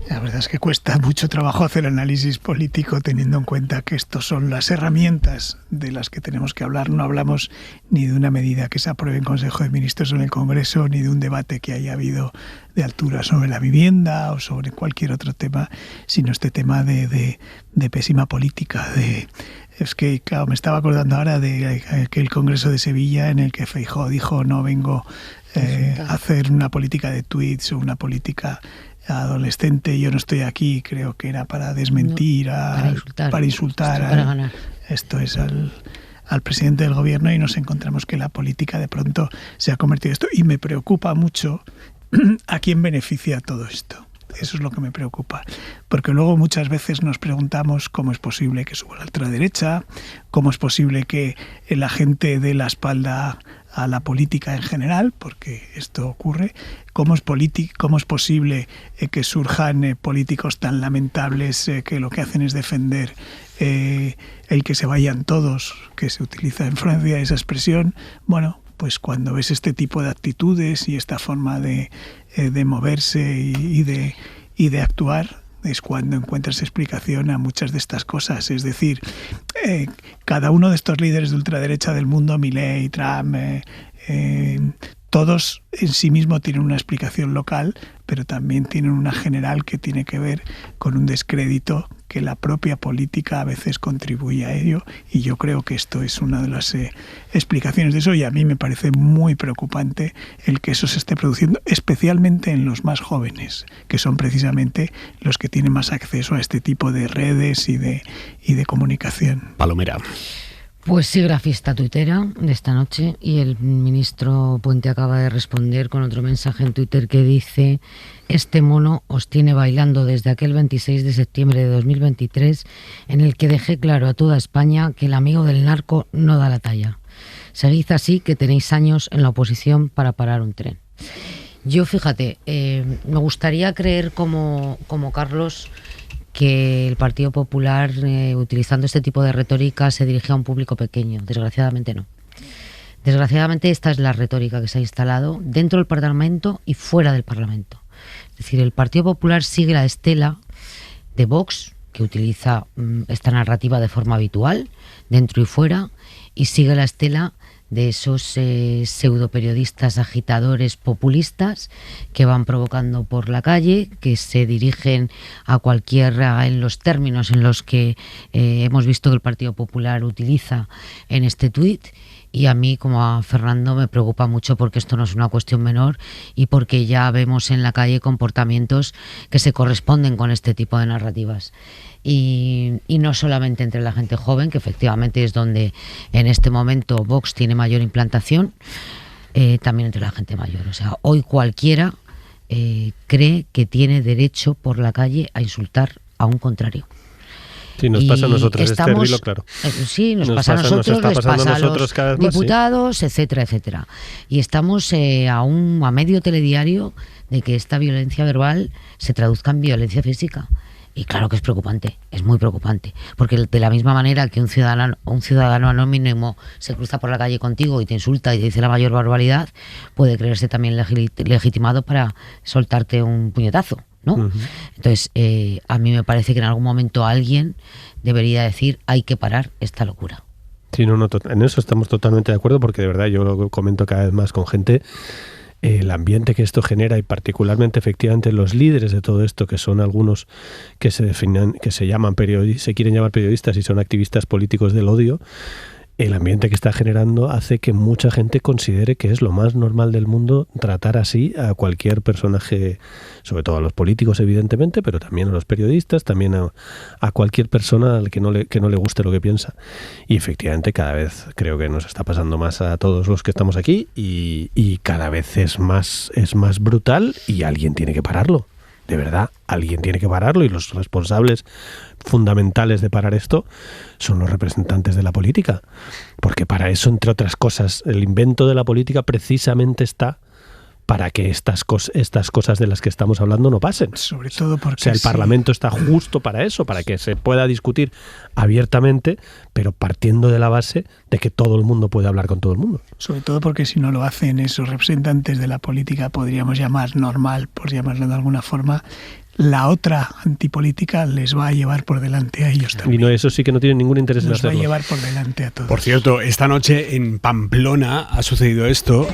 La verdad es que cuesta mucho trabajo hacer análisis político teniendo en cuenta que estos son las herramientas de las que tenemos que hablar. No hablamos ni de una medida que se apruebe en Consejo de Ministros o en el Congreso, ni de un debate que haya habido de altura sobre la vivienda o sobre cualquier otro tema, sino este tema de pésima política. Es que, claro, me estaba acordando ahora de aquel Congreso de Sevilla en el que Feijóo dijo: no vengo a hacer una política de tweets o una política adolescente, yo no estoy aquí, creo que era para desmentir, para insultar para ganar. Esto es al presidente del gobierno, y nos encontramos que la política de pronto se ha convertido en esto, y me preocupa mucho a quién beneficia todo esto. Eso es lo que me preocupa. Porque luego muchas veces nos preguntamos cómo es posible que suba la ultraderecha, cómo es posible que la gente dé la espalda a la política en general, porque esto ocurre, cómo es posible que surjan políticos tan lamentables que lo que hacen es defender el que se vayan todos, que se utiliza en Francia esa expresión. Bueno, pues cuando ves este tipo de actitudes y esta forma de moverse y de actuar, es cuando encuentras explicación a muchas de estas cosas. Es decir, cada uno de estos líderes de ultraderecha del mundo, Milei, Trump, todos en sí mismos tienen una explicación local, pero también tienen una general que tiene que ver con un descrédito que la propia política a veces contribuye a ello, y yo creo que esto es una de las explicaciones de eso, y a mí me parece muy preocupante el que eso se esté produciendo, especialmente en los más jóvenes, que son precisamente los que tienen más acceso a este tipo de redes y de comunicación. Palomera. Pues sigue la fiesta tuitera de esta noche y el ministro Puente acaba de responder con otro mensaje en Twitter que dice: este mono os tiene bailando desde aquel 26 de septiembre de 2023 en el que dejé claro a toda España que el amigo del narco no da la talla. Seguid así que tenéis años en la oposición para parar un tren. Yo, fíjate, me gustaría creer como Carlos que el Partido Popular, utilizando este tipo de retórica, se dirige a un público pequeño. Desgraciadamente no. Desgraciadamente esta es la retórica que se ha instalado dentro del Parlamento y fuera del Parlamento. Es decir, el Partido Popular sigue la estela de Vox, que utiliza esta narrativa de forma habitual, dentro y fuera, y sigue la estela de esos pseudoperiodistas agitadores populistas que van provocando por la calle, que se dirigen a cualquiera en los términos en los que hemos visto que el Partido Popular utiliza en este tuit. Y a mí, como a Fernando, me preocupa mucho porque esto no es una cuestión menor y porque ya vemos en la calle comportamientos que se corresponden con este tipo de narrativas. Y no solamente entre la gente joven, que efectivamente es donde en este momento Vox tiene mayor implantación, también entre la gente mayor. O sea, hoy cualquiera cree que tiene derecho por la calle a insultar a un contrario. Sí, nos pasa a nosotros, estamos, es terrible, claro. Sí, nos pasa a nosotros, les pasa a los cada vez más, diputados, sí. Etcétera, etcétera. Y estamos a medio telediario de que esta violencia verbal se traduzca en violencia física. Y claro que es preocupante, es muy preocupante, porque de la misma manera que un ciudadano anónimo se cruza por la calle contigo y te insulta y te dice la mayor barbaridad, puede creerse también legitimado para soltarte un puñetazo, ¿no? Uh-huh. Entonces, a mí me parece que en algún momento alguien debería decir: hay que parar esta locura. Sí, no, en eso estamos totalmente de acuerdo, porque de verdad yo lo comento cada vez más con gente. El ambiente que esto genera, y particularmente efectivamente los líderes de todo esto, que son algunos que se definen, que se quieren llamar periodistas y son activistas políticos del odio, el ambiente que está generando hace que mucha gente considere que es lo más normal del mundo tratar así a cualquier personaje, sobre todo a los políticos evidentemente, pero también a los periodistas, también a cualquier persona al que no le guste lo que piensa. Y efectivamente cada vez creo que nos está pasando más a todos los que estamos aquí y cada vez es más brutal, y alguien tiene que pararlo. De verdad, alguien tiene que pararlo, y los responsables fundamentales de parar esto son los representantes de la política, porque para eso, entre otras cosas, el invento de la política precisamente está para que estas cosas de las que estamos hablando no pasen. Sobre todo porque... O sea, el Parlamento está justo para eso, para que se pueda discutir abiertamente, pero partiendo de la base de que todo el mundo puede hablar con todo el mundo. Sobre todo porque si no lo hacen esos representantes de la política, podríamos llamar normal, por llamarlo de alguna forma, la otra antipolítica les va a llevar por delante a ellos también. Y no, eso sí que no tiene ningún interés en hacerlo. Nos va a llevar por delante a todos. Por cierto, esta noche en Pamplona ha sucedido esto.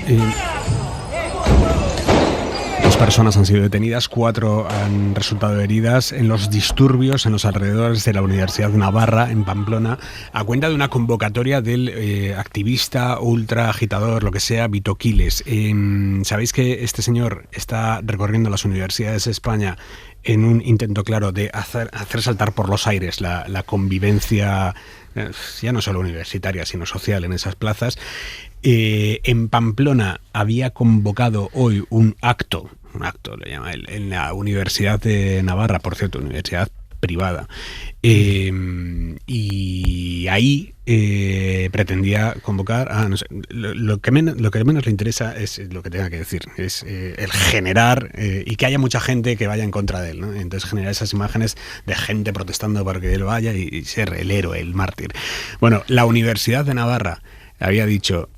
2 personas han sido detenidas, 4 han resultado heridas en los disturbios en los alrededores de la Universidad Navarra en Pamplona, a cuenta de una convocatoria del activista, ultra, agitador, lo que sea, Vito Quiles. Sabéis que este señor está recorriendo las universidades de España en un intento claro de hacer saltar por los aires la convivencia, ya no solo universitaria, sino social en esas plazas. En Pamplona había convocado hoy un acto le llama él, en la Universidad de Navarra, por cierto, universidad privada, y ahí pretendía convocar no sé, lo que menos le interesa es lo que tenga que decir, es el generar y que haya mucha gente que vaya en contra de él, ¿no? Entonces generar esas imágenes de gente protestando para que él vaya y ser el héroe, el mártir. Bueno, la Universidad de Navarra había dicho: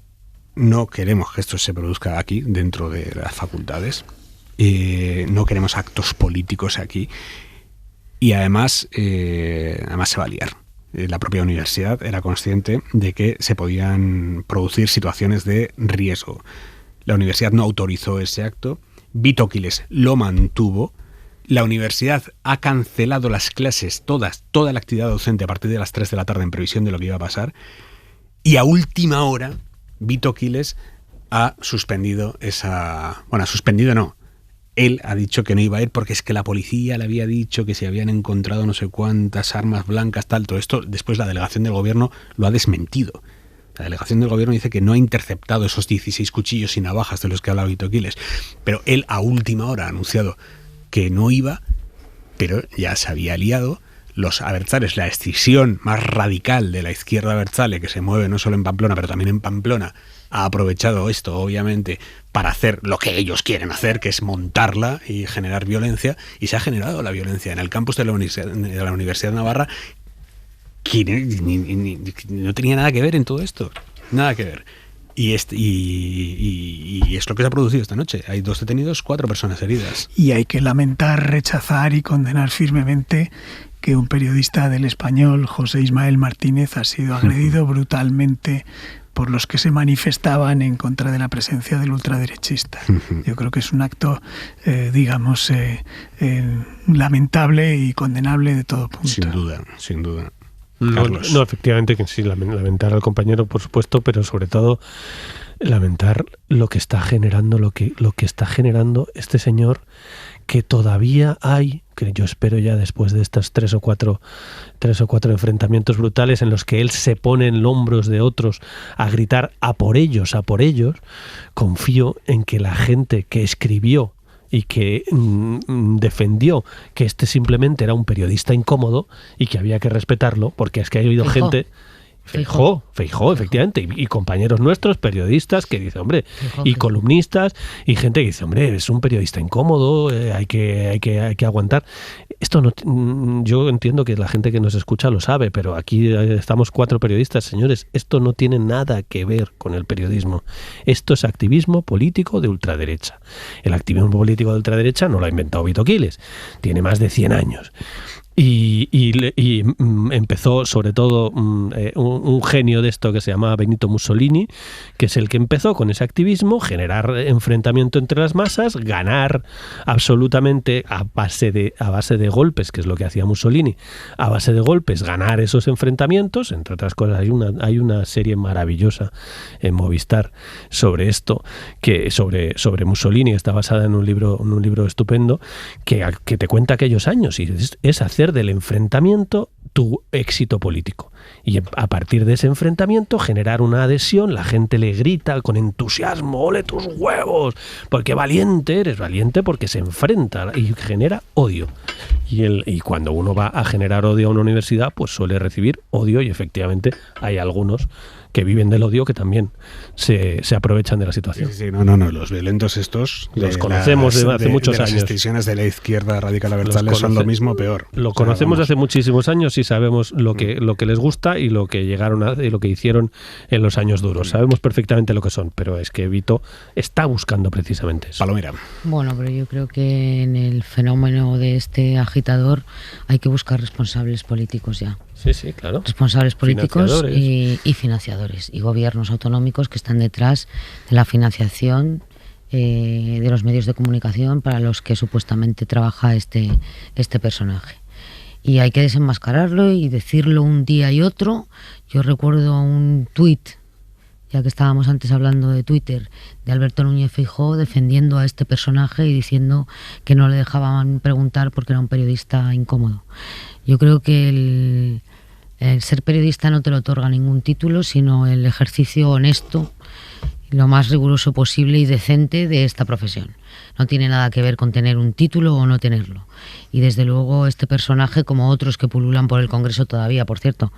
no queremos que esto se produzca aquí, dentro de las facultades, no queremos actos políticos aquí. Y además se va a liar. La propia universidad era consciente de que se podían producir situaciones de riesgo. La universidad no autorizó ese acto. Vito Quiles lo mantuvo. La universidad ha cancelado las clases, toda la actividad docente a partir de las 3 de la tarde en previsión de lo que iba a pasar. Y a última hora, Vito Quiles ha suspendido esa... Bueno, ha suspendido no. Él ha dicho que no iba a ir porque es que la policía le había dicho que se habían encontrado no sé cuántas armas blancas, tal. Todo esto, después la delegación del gobierno lo ha desmentido. La delegación del gobierno dice que no ha interceptado esos 16 cuchillos y navajas de los que habla Vito Quiles. Pero él a última hora ha anunciado que no iba, pero ya se había liado. Los abertzales, la escisión más radical de la izquierda abertzale, que se mueve no solo en Pamplona, pero también en Pamplona, ha aprovechado esto, obviamente, para hacer lo que ellos quieren hacer, que es montarla y generar violencia, y se ha generado la violencia en el campus de la Universidad de Navarra, que no tenía nada que ver en todo esto, nada que ver. Y es lo que se ha producido esta noche. Hay 2 detenidos, 4 personas heridas. Y hay que lamentar, rechazar y condenar firmemente que un periodista del Español, José Ismael Martínez, ha sido agredido brutalmente por los que se manifestaban en contra de la presencia del ultraderechista. Yo creo que es un acto, lamentable y condenable de todo punto. Sin duda. No, efectivamente que sí, lamentar al compañero, por supuesto, pero sobre todo lamentar lo que está generando, lo que está generando este señor, que todavía hay, que yo espero ya después de estas 3 o 4 enfrentamientos brutales en los que él se pone en hombros de otros a gritar a por ellos, confío en que la gente que escribió y que defendió que este simplemente era un periodista incómodo y que había que respetarlo, porque es que ha habido gente... Feijó, efectivamente, y compañeros nuestros, periodistas, que dicen, hombre, y columnistas, y gente que dice, hombre, es un periodista incómodo, hay que aguantar. Esto no, yo entiendo que la gente que nos escucha lo sabe, pero aquí estamos 4 periodistas, señores, esto no tiene nada que ver con el periodismo. Esto es activismo político de ultraderecha. El activismo político de ultraderecha no lo ha inventado Vito Quiles, tiene más de 100 años. Y empezó sobre todo un genio de esto que se llamaba Benito Mussolini, que es el que empezó con ese activismo, generar enfrentamiento entre las masas, ganar absolutamente a base de golpes, que es lo que hacía Mussolini, a base de golpes ganar esos enfrentamientos. Entre otras cosas hay una serie maravillosa en Movistar sobre esto, que sobre Mussolini, está basada en un libro estupendo que te cuenta aquellos años, y es hacer del enfrentamiento tu éxito político, y a partir de ese enfrentamiento generar una adhesión. La gente le grita con entusiasmo, ¡ole tus huevos! Porque valiente, eres valiente porque se enfrenta y genera odio, y cuando uno va a generar odio a una universidad, pues suele recibir odio, y efectivamente hay algunos que viven del odio que también se aprovechan de la situación. Sí, no, los violentos estos los conocemos desde hace muchos años. Las extensiones de la izquierda radical abertzale son lo mismo, peor. Lo conocemos desde hace muchísimos años y sabemos lo que les gusta y lo que llegaron y lo que hicieron en los años duros. Sabemos perfectamente lo que son, pero es que Vito está buscando precisamente eso. Palomira. Bueno, pero yo creo que en el fenómeno de este agitador hay que buscar responsables políticos ya. Sí, claro. Responsables políticos y financiadores y gobiernos autonómicos que están detrás de la financiación de los medios de comunicación para los que supuestamente trabaja este personaje. Y hay que desenmascararlo y decirlo un día y otro. Yo recuerdo un tuit, ya que estábamos antes hablando de Twitter, de Alberto Núñez Feijóo defendiendo a este personaje y diciendo que no le dejaban preguntar porque era un periodista incómodo. Yo creo que El ser periodista no te lo otorga ningún título, sino el ejercicio honesto, lo más riguroso posible y decente de esta profesión. No tiene nada que ver con tener un título o no tenerlo. Y desde luego este personaje, como otros que pululan por el Congreso todavía, por cierto,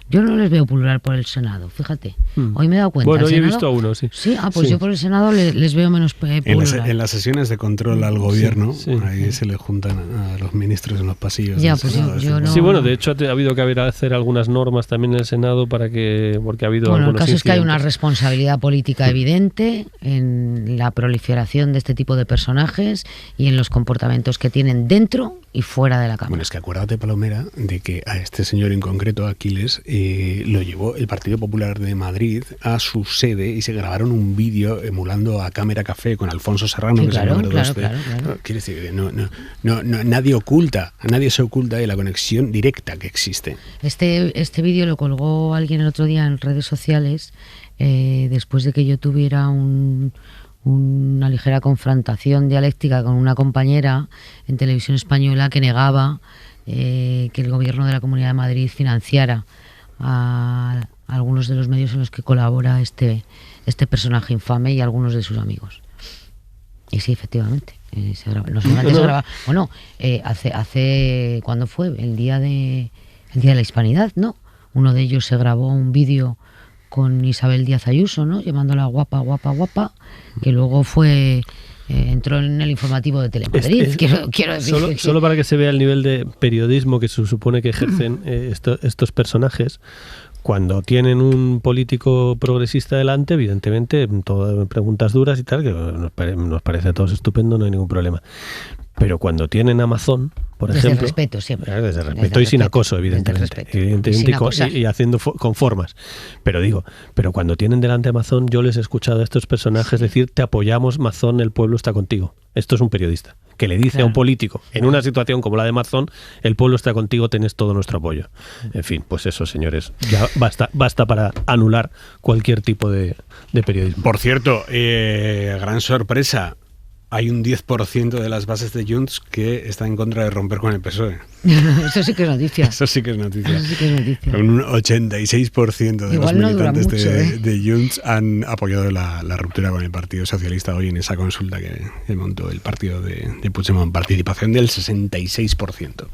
yo no les veo pulular por el Senado, fíjate. Hoy me he dado cuenta. Bueno, hoy he visto a uno, sí. Sí, pues yo por el Senado les veo menos pulular. En las sesiones de control al gobierno, ahí se le juntan a los ministros en los pasillos. Ya, pues yo no... Sí, bueno, de hecho ha habido que hacer algunas normas también en el Senado porque ha habido Bueno, el caso incidentes. es que hay una responsabilidad política evidente en la proliferación de este tipo de personajes y en los comportamientos que tienen dentro y fuera de la Cámara. Bueno, es que acuérdate, Palomera, de que a este señor en concreto, Aquiles, lo llevó el Partido Popular de Madrid a su sede y se grabaron un vídeo emulando a Cámara Café con Alfonso Serrano, Sí, que claro, es el número 2 claro. Quiere decir, nadie se oculta de la conexión directa que existe. Este vídeo lo colgó alguien el otro día en redes sociales después de que yo tuviera una ligera confrontación dialéctica con una compañera en Televisión Española que negaba que el gobierno de la Comunidad de Madrid financiara a algunos de los medios en los que colabora este personaje infame y algunos de sus amigos. Y sí, efectivamente, se graba. No solamente se graba. Bueno, hace ¿cuándo fue? El día de la Hispanidad, ¿no? Uno de ellos se grabó un vídeo con Isabel Díaz Ayuso, ¿no? Llamándola guapa, guapa, guapa, que luego entró en el informativo de Telemadrid. Quiero decir solo para que se vea el nivel de periodismo que se supone que ejercen estos personajes. Cuando tienen un político progresista delante, evidentemente, todas preguntas duras y tal, que nos parece a todos estupendo, no hay ningún problema. Pero cuando tienen Amazon, por ejemplo... Desde respeto, siempre. Claro, desde respeto y sin acoso, evidentemente. Y haciendo con formas. Pero cuando tienen delante Amazon, yo les he escuchado a estos personajes decir, te apoyamos, Mazón, el pueblo está contigo. Esto es un periodista que le dice a un político, en una situación como la de Mazón, el pueblo está contigo, tenés todo nuestro apoyo. En fin, pues eso, señores, ya basta para anular cualquier tipo de periodismo. Por cierto, gran sorpresa, hay un 10% de las bases de Junts que está en contra de romper con el PSOE. Eso sí que es noticia. Eso sí que es noticia. Eso sí que es noticia. Con un 86% de Igual los militantes mucho, de Junts han apoyado la ruptura con el Partido Socialista hoy en esa consulta que montó el partido de Puigdemont. Participación del 66%.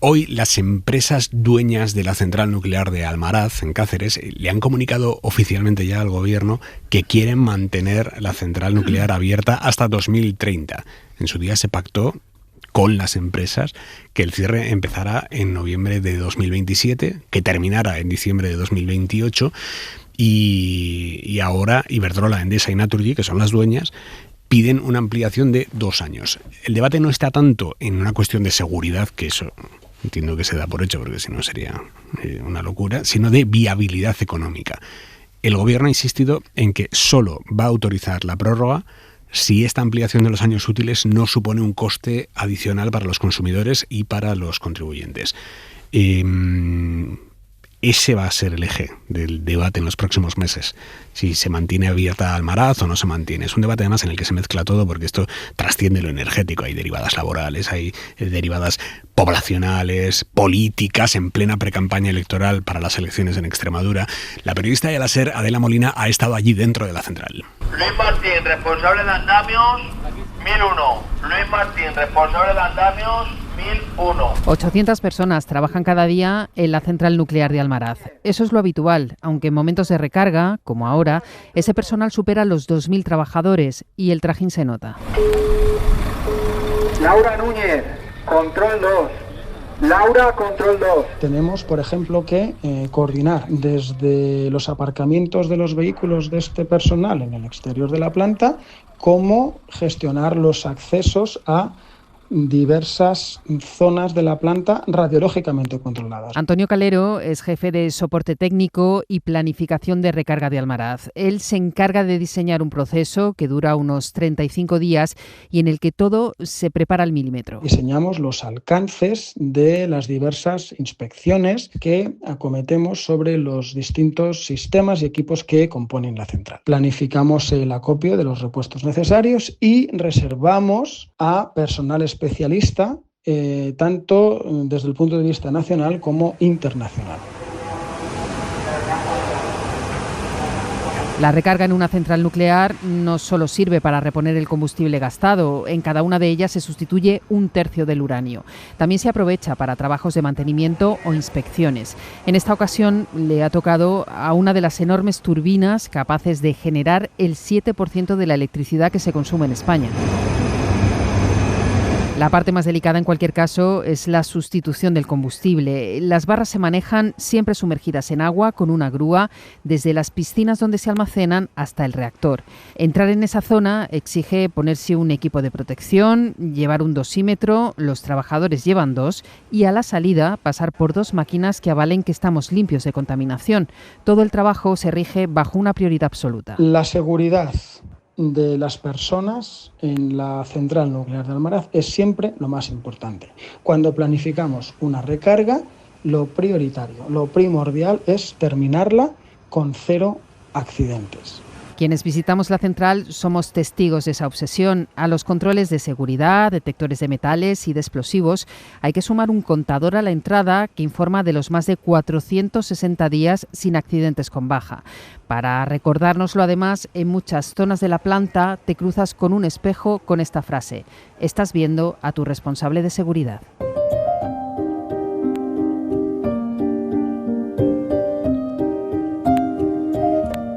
Hoy las empresas dueñas de la central nuclear de Almaraz, en Cáceres, le han comunicado oficialmente ya al gobierno que quieren mantener la central nuclear abierta hasta 2030. En su día se pactó con las empresas que el cierre empezara en noviembre de 2027, que terminara en diciembre de 2028 y ahora Iberdrola, Endesa y Naturgy, que son las dueñas, piden una ampliación de 2 años. El debate no está tanto en una cuestión de seguridad, que eso entiendo que se da por hecho porque si no sería una locura, sino de viabilidad económica. El gobierno ha insistido en que solo va a autorizar la prórroga si esta ampliación de los años útiles no supone un coste adicional para los consumidores y para los contribuyentes. Ese va a ser el eje del debate en los próximos meses. Si se mantiene abierta Almaraz o no se mantiene. Es un debate además en el que se mezcla todo porque esto trasciende lo energético. Hay derivadas laborales, hay derivadas poblacionales, políticas en plena precampaña electoral para las elecciones en Extremadura. La periodista de la SER, Adela Molina, ha estado allí dentro de la central. Luis Martín, responsable de andamios, 1001. Luis Martín, responsable de andamios, 1001. 800 personas trabajan cada día en la central nuclear de Almaraz. Eso es lo habitual, aunque en momentos de recarga, como ahora, ese personal supera los 2.000 trabajadores y el trajín se nota. Laura Núñez, control 2. Laura, control 2. Tenemos, por ejemplo, que coordinar desde los aparcamientos de los vehículos de este personal en el exterior de la planta, cómo gestionar los accesos a diversas zonas de la planta radiológicamente controladas. Antonio Calero es jefe de soporte técnico y planificación de recarga de Almaraz. Él se encarga de diseñar un proceso que dura unos 35 días y en el que todo se prepara al milímetro. Diseñamos los alcances de las diversas inspecciones que acometemos sobre los distintos sistemas y equipos que componen la central. Planificamos el acopio de los repuestos necesarios y reservamos a personal especialista tanto desde el punto de vista nacional como internacional. La recarga en una central nuclear no solo sirve para reponer el combustible gastado, en cada una de ellas se sustituye 1/3 del uranio. También se aprovecha para trabajos de mantenimiento o inspecciones. En esta ocasión le ha tocado a una de las enormes turbinas capaces de generar el 7% de la electricidad que se consume en España. La parte más delicada en cualquier caso es la sustitución del combustible. Las barras se manejan siempre sumergidas en agua con una grúa desde las piscinas donde se almacenan hasta el reactor. Entrar en esa zona exige ponerse un equipo de protección, llevar un dosímetro, los trabajadores llevan 2 y a la salida pasar por 2 máquinas que avalen que estamos limpios de contaminación. Todo el trabajo se rige bajo una prioridad absoluta. La seguridad de las personas en la central nuclear de Almaraz es siempre lo más importante. Cuando planificamos una recarga, lo prioritario, lo primordial es terminarla con 0 accidentes. Quienes visitamos la central somos testigos de esa obsesión. A los controles de seguridad, detectores de metales y de explosivos hay que sumar un contador a la entrada que informa de los más de 460 días sin accidentes con baja. Para recordárnoslo además, en muchas zonas de la planta te cruzas con un espejo con esta frase: estás viendo a tu responsable de seguridad.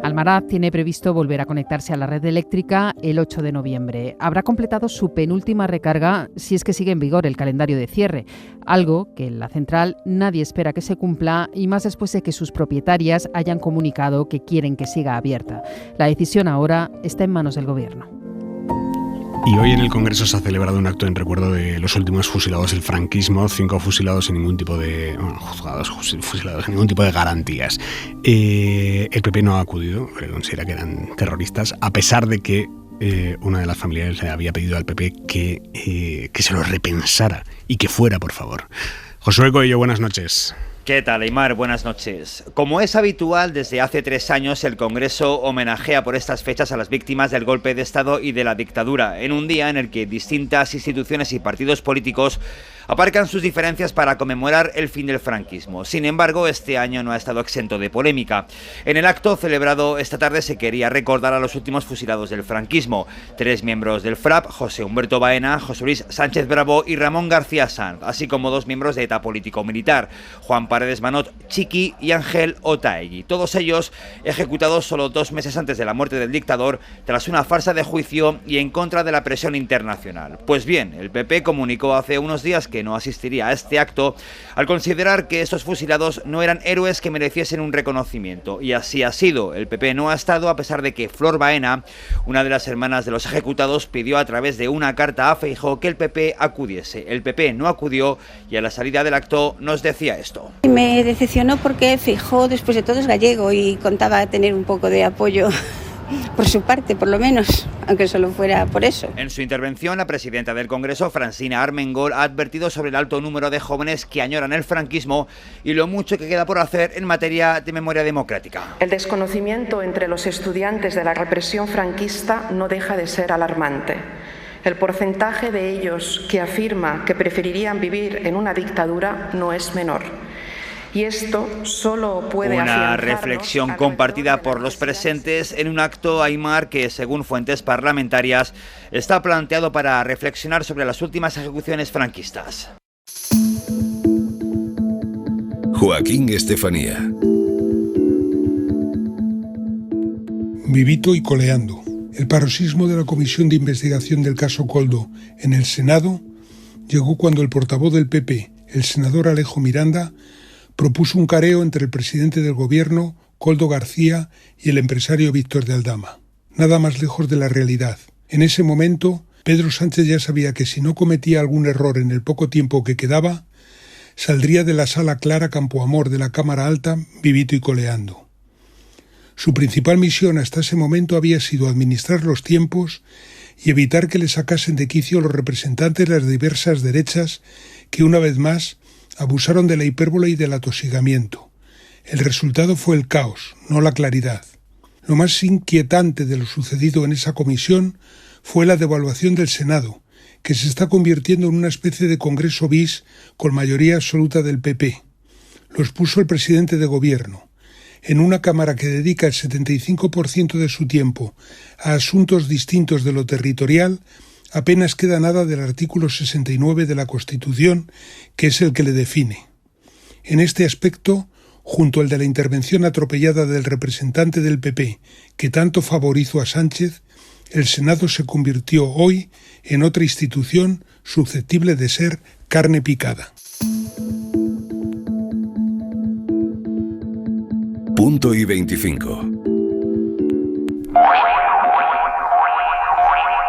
Almaraz tiene previsto volver a conectarse a la red eléctrica el 8 de noviembre. Habrá completado su penúltima recarga si es que sigue en vigor el calendario de cierre, algo que en la central nadie espera que se cumpla y más después de que sus propietarias hayan comunicado que quieren que siga abierta. La decisión ahora está en manos del Gobierno. Y hoy en el Congreso se ha celebrado un acto en recuerdo de los últimos fusilados del franquismo, 5 fusilados sin ningún tipo de... juzgados fusilados sin ningún tipo de garantías. El PP no ha acudido, porque considera que eran terroristas, a pesar de que una de las familiares le había pedido al PP que se lo repensara y que fuera, por favor. Josué Coello, buenas noches. ¿Qué tal, Aimar? Buenas noches. Como es habitual, desde hace 3 años el Congreso homenajea por estas fechas a las víctimas del golpe de Estado y de la dictadura, en un día en el que distintas instituciones y partidos políticos aparcan sus diferencias para conmemorar el fin del franquismo. Sin embargo, este año no ha estado exento de polémica. En el acto celebrado esta tarde se quería recordar a los últimos fusilados del franquismo. 3 miembros del FRAP, José Humberto Baena, José Luis Sánchez Bravo y Ramón García Sanz, así como 2 miembros de ETA político-militar, Juan Paredes Manot Chiqui y Ángel Otaegui. Todos ellos ejecutados solo 2 meses antes de la muerte del dictador, tras una farsa de juicio y en contra de la presión internacional. Pues bien, el PP comunicó hace unos días que no asistiría a este acto al considerar que estos fusilados no eran héroes que mereciesen un reconocimiento, y así ha sido. El PP no ha estado, a pesar de que Flor Baena, una de las hermanas de los ejecutados, pidió a través de una carta a Feijóo que el PP acudiese. El PP no acudió y a la salida del acto nos decía esto. Me decepcionó porque Feijóo, después de todo, es gallego y contaba tener un poco de apoyo por su parte, por lo menos, aunque solo fuera por eso. En su intervención, la presidenta del Congreso, Francina Armengol, ha advertido sobre el alto número de jóvenes que añoran el franquismo y lo mucho que queda por hacer en materia de memoria democrática. El desconocimiento entre los estudiantes de la represión franquista no deja de ser alarmante. El porcentaje de ellos que afirma que preferirían vivir en una dictadura no es menor. Y esto solo puede una reflexión compartida por los presentes en un acto, Aimar, que según fuentes parlamentarias está planteado para reflexionar sobre las últimas ejecuciones franquistas. Joaquín Estefanía. Vivito y coleando. El paroxismo de la Comisión de Investigación del caso Koldo en el Senado llegó cuando el portavoz del PP, el senador Alejo Miranda, propuso un careo entre el presidente del gobierno, Koldo García, y el empresario Víctor de Aldama. Nada más lejos de la realidad. En ese momento, Pedro Sánchez ya sabía que si no cometía algún error en el poco tiempo que quedaba, saldría de la sala Clara Campoamor de la Cámara Alta vivito y coleando. Su principal misión hasta ese momento había sido administrar los tiempos y evitar que le sacasen de quicio los representantes de las diversas derechas que, una vez más, abusaron de la hipérbole y del atosigamiento. El resultado fue el caos, no la claridad. Lo más inquietante de lo sucedido en esa comisión fue la devaluación del Senado, que se está convirtiendo en una especie de Congreso bis con mayoría absoluta del PP. Lo expuso el presidente de Gobierno. En una Cámara que dedica el 75% de su tiempo a asuntos distintos de lo territorial, apenas queda nada del artículo 69 de la Constitución, que es el que le define. En este aspecto, junto al de la intervención atropellada del representante del PP, que tanto favorizó a Sánchez, el Senado se convirtió hoy en otra institución susceptible de ser carne picada. Punto y 25.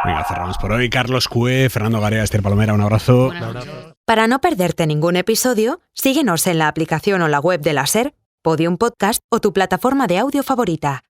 Venga, cerramos por hoy. Carlos Cue, Fernando Garea, Esther Palomera, un abrazo. Para no perderte ningún episodio, síguenos en la aplicación o la web de la SER, Podium Podcast o tu plataforma de audio favorita.